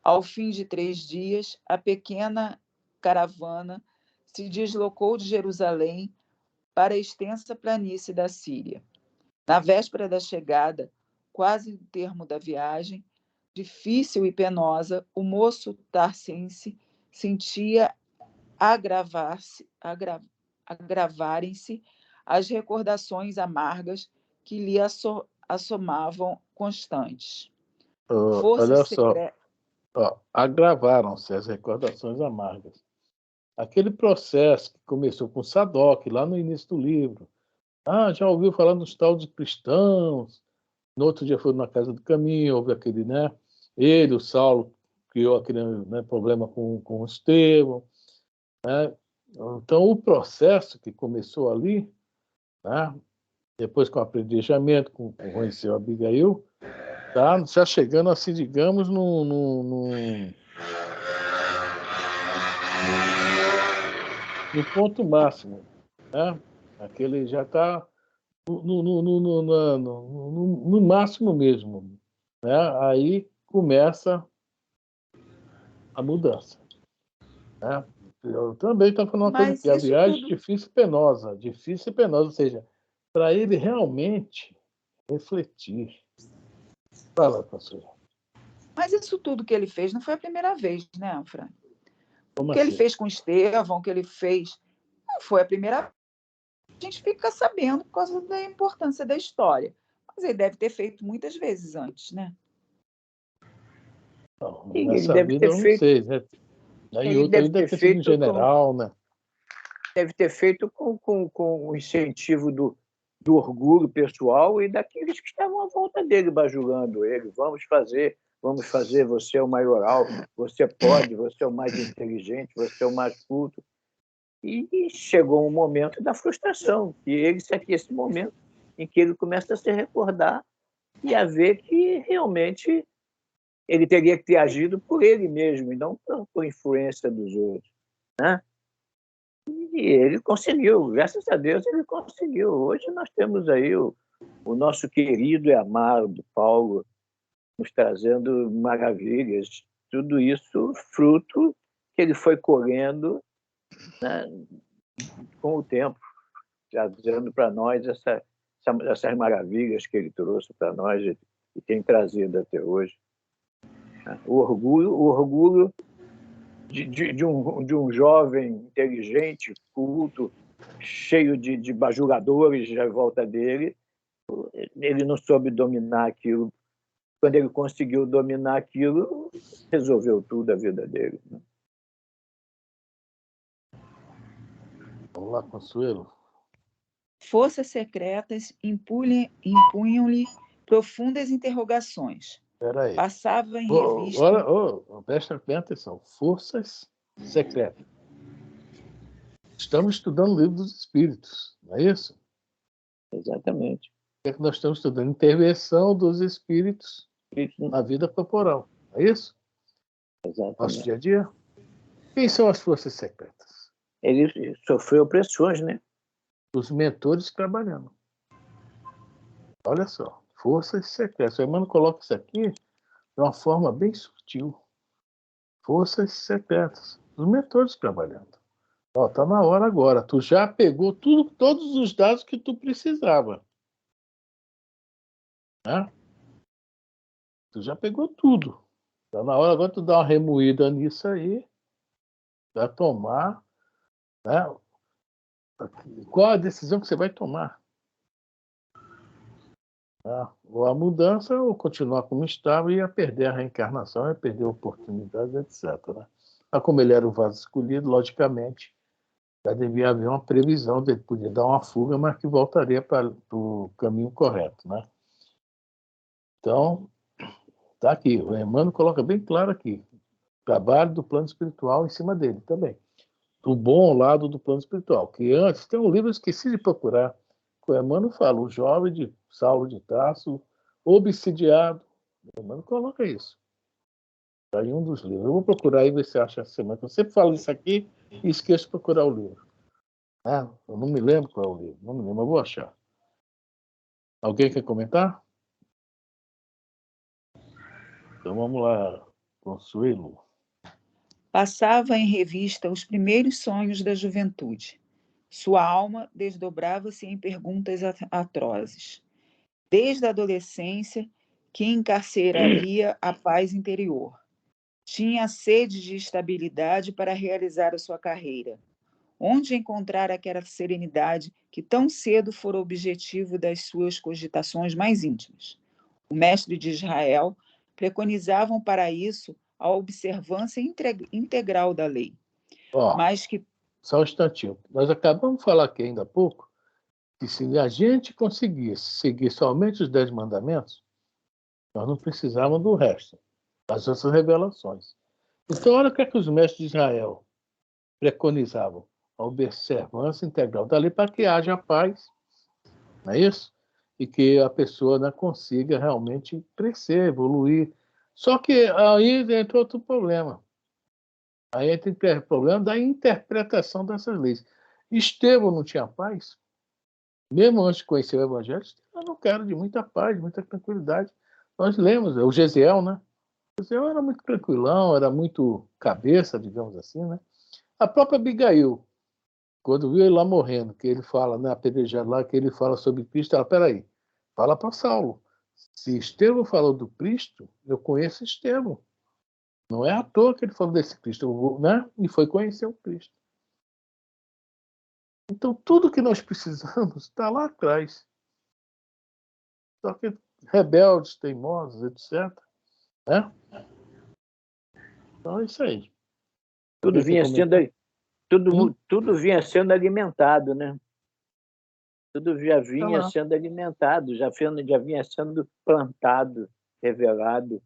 Ao fim de 3 dias, a pequena caravana se deslocou de Jerusalém para a extensa planície da Síria. Na véspera da chegada, quase no termo da viagem, difícil e penosa, o moço tarsense sentia agravarem-se as recordações amargas que lhe assomavam constantes. Olha só, agravaram-se as recordações amargas. Aquele processo que começou com Sadoc, lá no início do livro. Já ouviu falar nos tal de cristãos. No outro dia foi na Casa do Caminho, houve aquele, né? Ele, o Saulo, criou aquele, né, problema com o Estevão. Né? Então, o processo que começou ali, né? Depois com o apedrejamento, com conheceu Abigail, tá já chegando assim, digamos, no ponto máximo, né? Aquele já está no máximo mesmo, né? Aí começa a mudança, né? Eu também estou falando uma coisa Mas aqui, a isso viagem tudo, difícil e penosa, ou seja, para ele realmente refletir, Fala, pastor. Mas isso tudo que ele fez não foi a primeira vez, né, Fran? Como O que ele assim? fez com Estevão, o que ele fez, não foi a primeira vez. A gente fica sabendo por causa da importância da história. Mas ele deve ter feito muitas vezes antes, né? Não, E ele nessa deve vida ter eu não feito, sei, né? Aí ele outra deve ainda ter ter sido um feito com, general, né? deve ter feito com o incentivo do orgulho pessoal e daqueles que estavam à volta dele, bajulando ele. Vamos fazer, você é o maioral, você pode, você é o mais inteligente, você é o mais culto. E chegou um momento da frustração, e esse momento em que ele começa a se recordar e a ver que realmente ele teria que ter agido por ele mesmo e não por influência dos outros, né? E ele conseguiu, graças a Deus ele conseguiu. Hoje nós temos aí o nosso querido e amado Paulo nos trazendo maravilhas. Tudo isso fruto que ele foi colhendo, né, com o tempo, trazendo para nós essas maravilhas que ele trouxe para nós e tem trazido até hoje. O orgulho de um jovem inteligente, culto, cheio de bajuladores à volta dele. Ele não soube dominar aquilo. Quando ele conseguiu dominar aquilo, resolveu tudo a vida dele. Vamos lá, Consuelo. Forças secretas impunham-lhe profundas interrogações. Espera aí. Passava em revista. Olha, presta bem atenção. Forças secretas. Estamos estudando o livro dos Espíritos, não é isso? Exatamente. O que é que nós estamos estudando? Intervenção dos Espíritos na vida corporal, não é isso? Exatamente. Nosso dia a dia. Quem são as forças secretas? Ele sofreu pressões, né? Os mentores trabalhando. Olha só, forças secretas. O Emmanuel coloca isso aqui de uma forma bem sutil. Forças secretas. Os mentores trabalhando. Está na hora agora. Tu já pegou todos os dados que tu precisava. Né? Tu já pegou tudo. Está na hora agora tu dar uma remoída nisso aí. Para tomar. Né? Qual a decisão que você vai tomar? Ou a mudança, ou continuar como estava e ia perder a reencarnação, ia perder oportunidades, etc. Né? Mas como ele era o vaso escolhido, logicamente, já devia haver uma previsão de ele poder dar uma fuga, mas que voltaria para o caminho correto. Né? Então, está aqui. O Emmanuel coloca bem claro aqui. Trabalho do plano espiritual em cima dele também. Do bom lado do plano espiritual. Que antes, tem um livro, eu esqueci de procurar, que o Emmanuel fala, o jovem de Saulo de Tarso, obsidiado. O Emmanuel coloca isso. Está em um dos livros. Eu vou procurar aí ver se acha essa semana. Eu sempre falo isso aqui e esqueço de procurar o livro. Eu não me lembro qual é o livro. Não me lembro, eu vou achar. Alguém quer comentar? Então vamos lá, Consuelo. Passava em revista os primeiros sonhos da juventude. Sua alma desdobrava-se em perguntas atrozes. Desde a adolescência, que encarceraria a paz interior. Tinha sede de estabilidade para realizar a sua carreira. Onde encontrar aquela serenidade que tão cedo fora objetivo das suas cogitações mais íntimas? O mestre de Israel preconizavam para isso a observância integral da lei. Mas que... Só um instantinho. Nós acabamos de falar aqui ainda há pouco que se a gente conseguisse seguir somente os 10 mandamentos, nós não precisávamos do resto, das outras revelações. Então, olha o que é que os mestres de Israel preconizavam. A observância integral da lei para que haja paz, não é isso? E que a pessoa, né, consiga realmente crescer, evoluir. Só que aí entra outro problema. Aí entra o problema da interpretação dessas leis. Estevão não tinha paz? Mesmo antes de conhecer o Evangelho, era um cara de muita paz, de muita tranquilidade. Nós lemos, o Gesiel, né? O Gesiel era muito tranquilão, era muito cabeça, digamos assim, né? A própria Abigail, quando viu ele lá morrendo, que ele fala, né, apedrejado lá, que ele fala sobre Cristo, ela, peraí, fala para Saulo. Se Estevão falou do Cristo, eu conheço Estevão. Não é à toa que ele falou desse Cristo, né? E foi conhecer o Cristo. Então, tudo que nós precisamos está lá atrás. Só que rebeldes, teimosos, etc. Né? Então, é isso aí. Tudo vinha sendo alimentado, né? Tudo já vinha sendo alimentado, já vinha sendo plantado, revelado.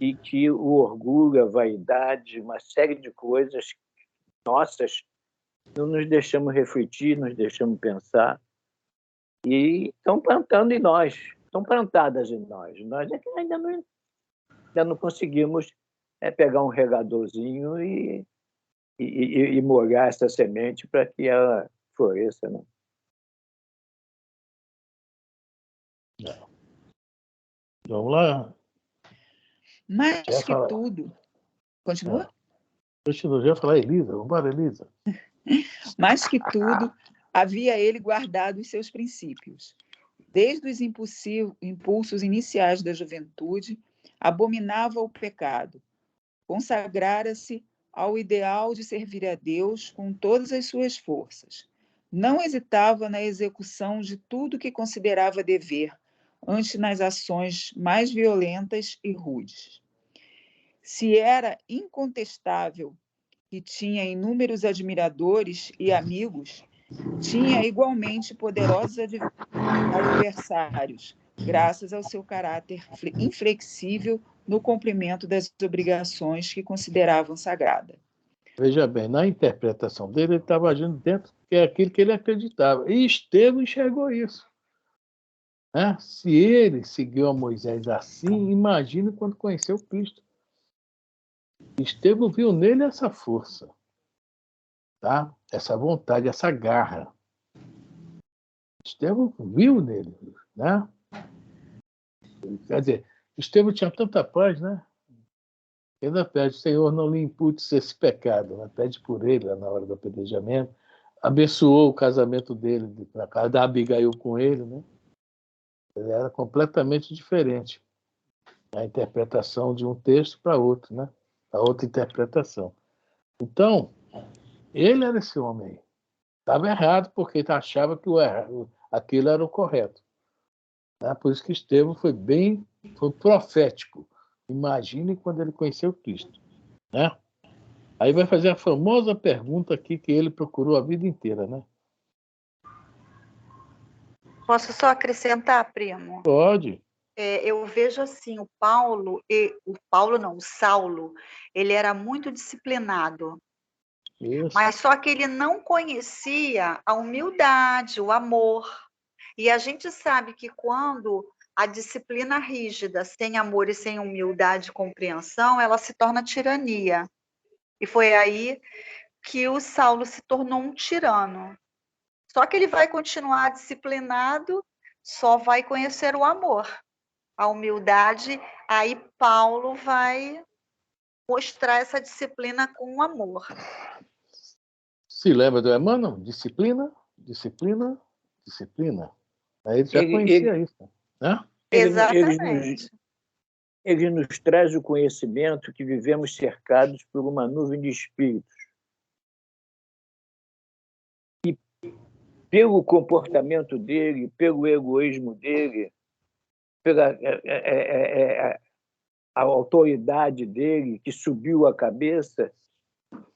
E que o orgulho, a vaidade, uma série de coisas nossas, não nos deixamos refletir, nos deixamos pensar. E estão plantando em nós, estão plantadas em nós. Nós é que ainda não conseguimos pegar um regadorzinho e molhar essa semente para que ela floresça. Né? Vamos lá. Mais que tudo... Continua? Continua, já falar, Elisa. Vamos embora, Elisa. Mais que tudo, havia ele guardado os seus princípios. Desde os impulsos iniciais da juventude, abominava o pecado. Consagrara-se ao ideal de servir a Deus com todas as suas forças. Não hesitava na execução de tudo que considerava dever, antes nas ações mais violentas e rudes. Se era incontestável que tinha inúmeros admiradores e amigos, tinha igualmente poderosos adversários, graças ao seu caráter inflexível no cumprimento das obrigações que consideravam sagradas. Veja bem, na interpretação dele, ele estava agindo dentro daquilo que ele acreditava. E Estevão enxergou isso. Né? Se ele seguiu a Moisés assim, imagine quando conheceu Cristo. Estevão viu nele essa força, tá? Essa vontade, essa garra. Estevão viu nele, né? Quer dizer, Estevão tinha tanta paz, né? Ele ainda pede, Senhor, não lhe imputes esse pecado, né? Pede por ele lá na hora do apedrejamento, abençoou o casamento dele, na casa da Abigail com ele, né? Ele era completamente diferente a interpretação de um texto para outro, né? A outra interpretação. Então, ele era esse homem. Estava errado porque achava que aquilo era o correto. Né? Por isso que Estevão foi profético. Imagine quando ele conheceu Cristo. Né? Aí vai fazer a famosa pergunta aqui que ele procurou a vida inteira. Né? Posso só acrescentar, primo? Pode. Eu vejo assim, o Saulo, ele era muito disciplinado. Isso. Mas só que ele não conhecia a humildade, o amor. E a gente sabe que quando a disciplina rígida, sem amor e sem humildade e compreensão, ela se torna tirania. E foi aí que o Saulo se tornou um tirano. Só que ele vai continuar disciplinado, só vai conhecer o amor, a humildade. Aí Paulo vai mostrar essa disciplina com o amor. Se lembra do Emmanuel? Disciplina, disciplina, disciplina. Aí ele já conhecia isso. Né? Exatamente. Ele nos traz o conhecimento que vivemos cercados por uma nuvem de espíritos. E pelo comportamento dele, pelo egoísmo dele, pela a autoridade dele, que subiu a cabeça,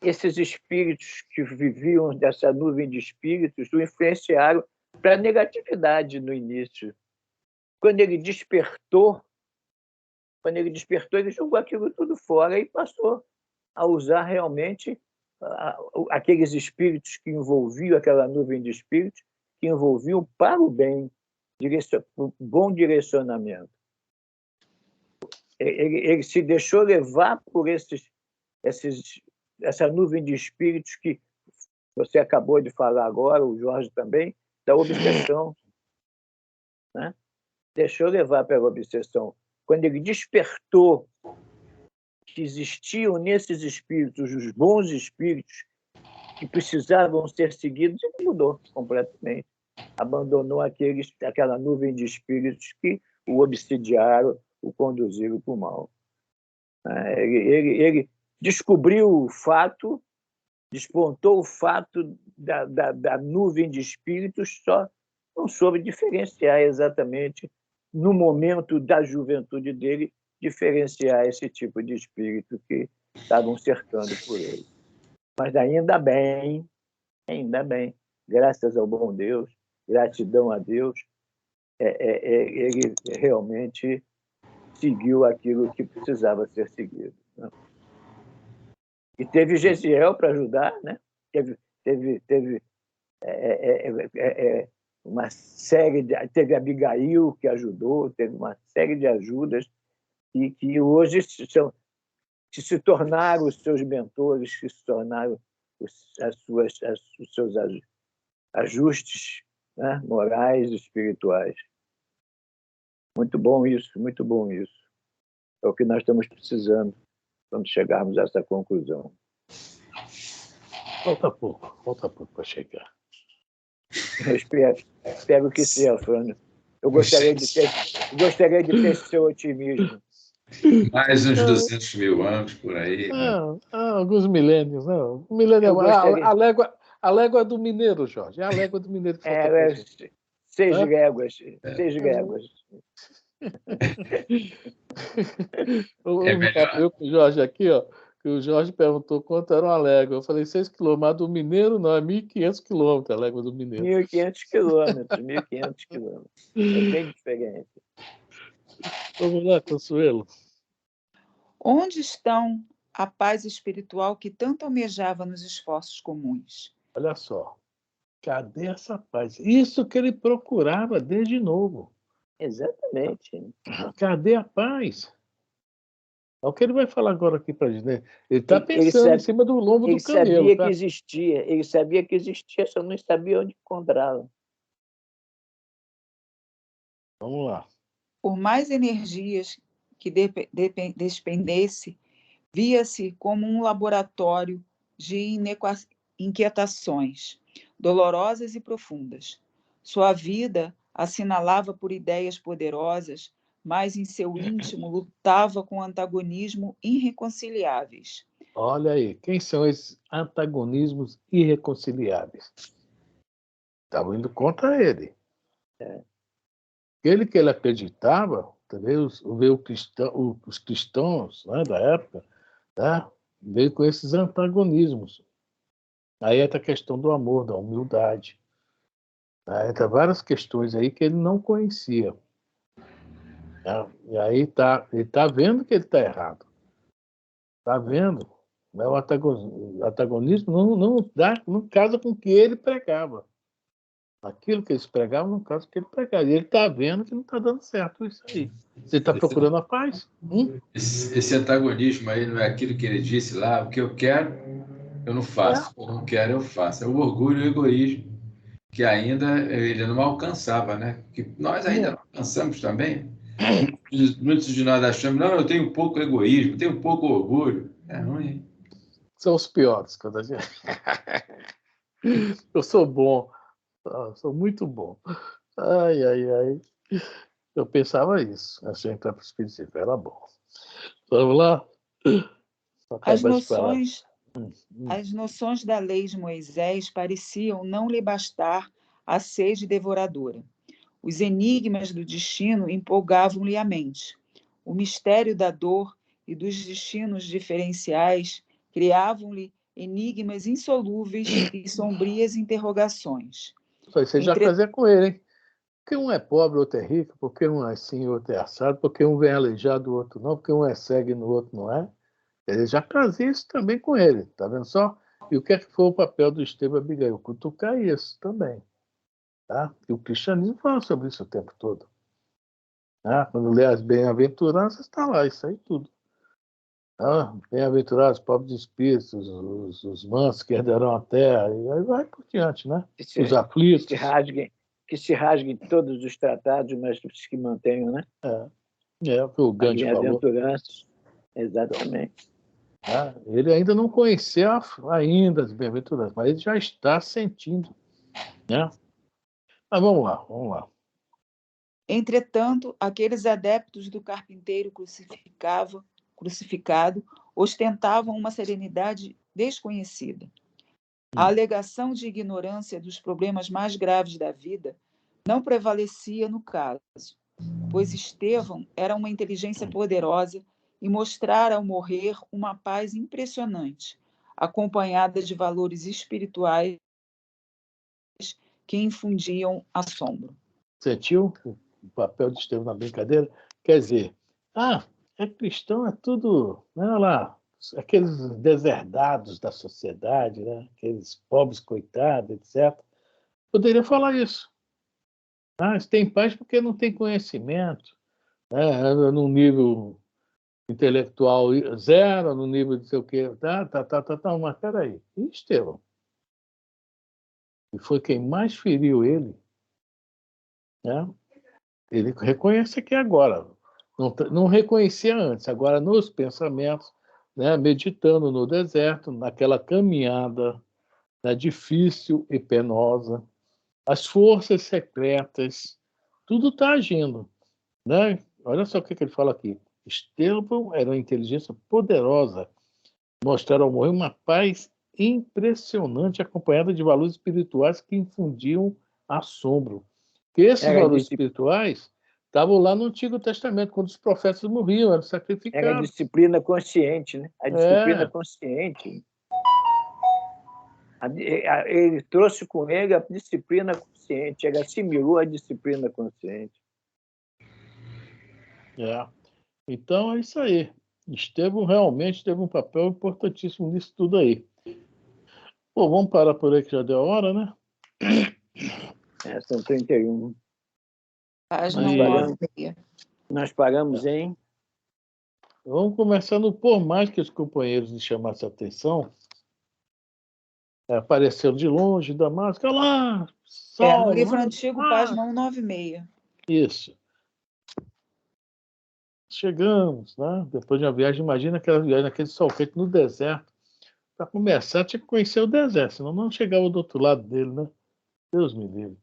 esses espíritos que viviam dessa nuvem de espíritos o influenciaram para a negatividade no início. Quando ele despertou, ele jogou aquilo tudo fora e passou a usar realmente aqueles espíritos que envolviam, aquela nuvem de espíritos, que envolviam para o bem, o bom direcionamento. Ele se deixou levar por essa nuvem de espíritos que você acabou de falar agora, o Jorge também, da obsessão. Né? Deixou levar pela obsessão. Quando ele despertou que existiam nesses espíritos os bons espíritos que precisavam ser seguidos, ele mudou completamente. Abandonou aquela nuvem de espíritos que o obsidiaram, o conduziram para o mal. Ele descobriu o fato, despontou o fato da nuvem de espíritos, só não soube diferenciar exatamente, no momento da juventude dele, diferenciar esse tipo de espírito que estavam cercando por ele. Mas ainda bem, graças ao bom Deus, gratidão a Deus, ele realmente seguiu aquilo que precisava ser seguido, né? E teve Gesiel para ajudar, né? Teve uma série teve Abigail que ajudou, teve uma série de ajudas e que hoje se tornaram os seus mentores, que se tornaram os seus ajustes, né, morais e espirituais. Muito bom isso, muito bom isso. É o que nós estamos precisando quando chegarmos a essa conclusão. Falta pouco para chegar. Eu espero que sim, Afrânio. Eu gostaria de ter seu otimismo. Mais uns 200 mil anos por aí. Alguns milênios, não. Um milênio, a légua do mineiro, Jorge. É a légua do mineiro. Que falta 6 léguas. 6 léguas. Eu com o Jorge aqui, ó, que o Jorge perguntou quanto era uma légua. Eu falei 6 quilômetros, mas do mineiro não, é 1.500 quilômetros a légua do mineiro. 1.500 quilômetros. É bem diferente. Vamos lá, Consuelo. Onde estão a paz espiritual que tanto almejava nos esforços comuns? Olha só, cadê essa paz? Isso que ele procurava desde novo. Exatamente. Cadê a paz? É o que ele vai falar agora aqui para a gente, né? Ele está pensando em cima do lombo do camelo. Ele sabia que existia, só não sabia onde encontrá-la. Vamos lá. Por mais energias que despendesse, via-se como um laboratório de inquietações, dolorosas e profundas. Sua vida assinalava por ideias poderosas, mas em seu íntimo lutava com antagonismo irreconciliáveis. Olha aí, quem são esses antagonismos irreconciliáveis? Estavam indo contra ele. Aquele que ele acreditava, os cristãos, né, da época, né, veio com esses antagonismos. Aí entra a questão do amor, da humildade. Né, entra várias questões aí que ele não conhecia. Né? E aí ele está vendo que ele está errado. Está vendo? Né? O antagonismo não casa com o que ele pregava. Aquilo que eles pregavam não casa com o que ele pregava. E ele está vendo que não está dando certo isso aí. Você está procurando a paz? Esse antagonismo aí não é aquilo que ele disse lá, o que eu quero, eu não faço. O que eu não quero, eu faço. É o orgulho e o egoísmo que ainda ele não alcançava, né? Que nós ainda não alcançamos também. Muitos de nós achamos, não, eu tenho pouco egoísmo, tenho pouco orgulho. É ruim. São os piores. Quando a gente... Eu sou bom. Sou muito bom. Ai. Eu pensava isso. Achei que para o Espírito era bom. Vamos lá? As noções da lei de Moisés pareciam não lhe bastar a sede devoradora. Os enigmas do destino empolgavam-lhe a mente. O mistério da dor e dos destinos diferenciais criavam-lhe enigmas insolúveis e sombrias interrogações. Você já fazia com ele, hein? Porque um é pobre, outro é rico, porque um é assim, outro é assado, porque um vem aleijado, o outro não, porque um é cego e no outro não é. Ele já fazia isso também com ele, tá vendo só? E o que é que foi o papel do Estevão Abigail? Cutucar isso também. Tá? E o cristianismo fala sobre isso o tempo todo. Tá? Quando lê as bem-aventuranças, está lá, isso aí tudo. Tá? Bem-aventurados, pobres de espíritos, os mansos que herdarão a terra, e aí vai por diante, né? Os aflitos. Que se rasguem todos os tratados, mas que mantenham, né? O que o Gandhi falou. Exatamente. Ele ainda não conheceu ainda as bem-aventuranças, mas ele já está sentindo. Né? Mas vamos lá. Entretanto, aqueles adeptos do carpinteiro crucificado ostentavam uma serenidade desconhecida. A alegação de ignorância dos problemas mais graves da vida não prevalecia no caso, pois Estevão era uma inteligência poderosa e mostrara ao morrer uma paz impressionante, acompanhada de valores espirituais que infundiam assombro. Sentiu o papel de Estevão na brincadeira? Quer dizer, é cristão, é tudo, olha lá, aqueles deserdados da sociedade, né? Aqueles pobres coitados, etc. Poderia falar isso. Eles têm paz porque não tem conhecimento, né? Num nível intelectual zero, no nível de sei o quê, mas peraí, e Estevão? E foi quem mais feriu ele, né? Ele reconhece aqui agora, não reconhecia antes, agora nos pensamentos, né? Meditando no deserto, naquela caminhada, né? Difícil e penosa, as forças secretas, tudo está agindo, né? Olha só o que ele fala aqui. Estevão era uma inteligência poderosa, mostraram ao morrer uma paz impressionante, acompanhada de valores espirituais que infundiam assombro. Porque esses valores espirituais estavam lá no Antigo Testamento, quando os profetas morriam, eram sacrificados. Era a disciplina consciente, né? A disciplina consciente. Ele trouxe com ele a disciplina consciente, ele assimilou a disciplina consciente. Então é isso aí. Estevão realmente teve um papel importantíssimo nisso tudo aí. Bom, vamos parar por aí que já deu a hora, né? São 31. Página 196. Nós paramos em... Vamos começar no por mais que os companheiros lhe chamassem a atenção. Apareceram de longe, Damasco, olha lá, sol, no livro antigo, página 196. Isso. Chegamos, né? Depois de uma viagem, imagina aquela viagem naquele sol quente no deserto. Para começar, tinha que conhecer o deserto, senão não chegava do outro lado dele, né? Deus me livre.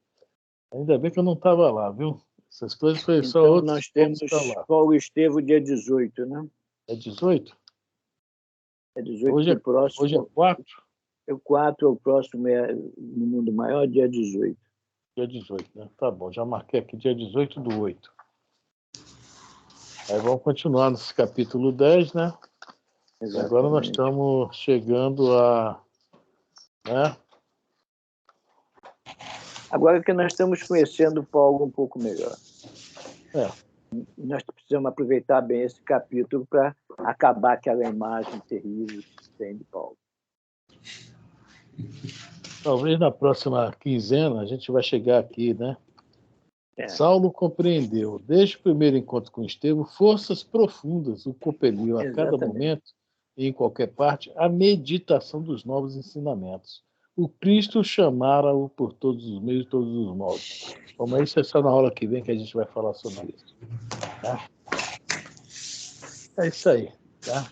Ainda bem que eu não estava lá, viu? Essas coisas foi só outros. Nós temos Paulo Estevão dia 18, né? É 18? É 18. Hoje é 4? O 4 é o próximo, no Mundo Maior, dia 18. Dia 18, né? Tá bom, já marquei aqui dia 18/8. Aí vamos continuar nesse capítulo 10, né? Exatamente. Agora nós estamos chegando a... Né? Agora que nós estamos conhecendo Paulo um pouco melhor. Nós precisamos aproveitar bem esse capítulo para acabar aquela imagem terrível que tem de Paulo. Talvez na próxima quinzena a gente vai chegar aqui, né? Saulo compreendeu, desde o primeiro encontro com Estevão, forças profundas o compeliam a cada momento e em qualquer parte a meditação dos novos ensinamentos. O Cristo chamara-o por todos os meios, todos os modos. Como isso é só na aula que vem que a gente vai falar sobre isso. Tá? É isso aí. Tá?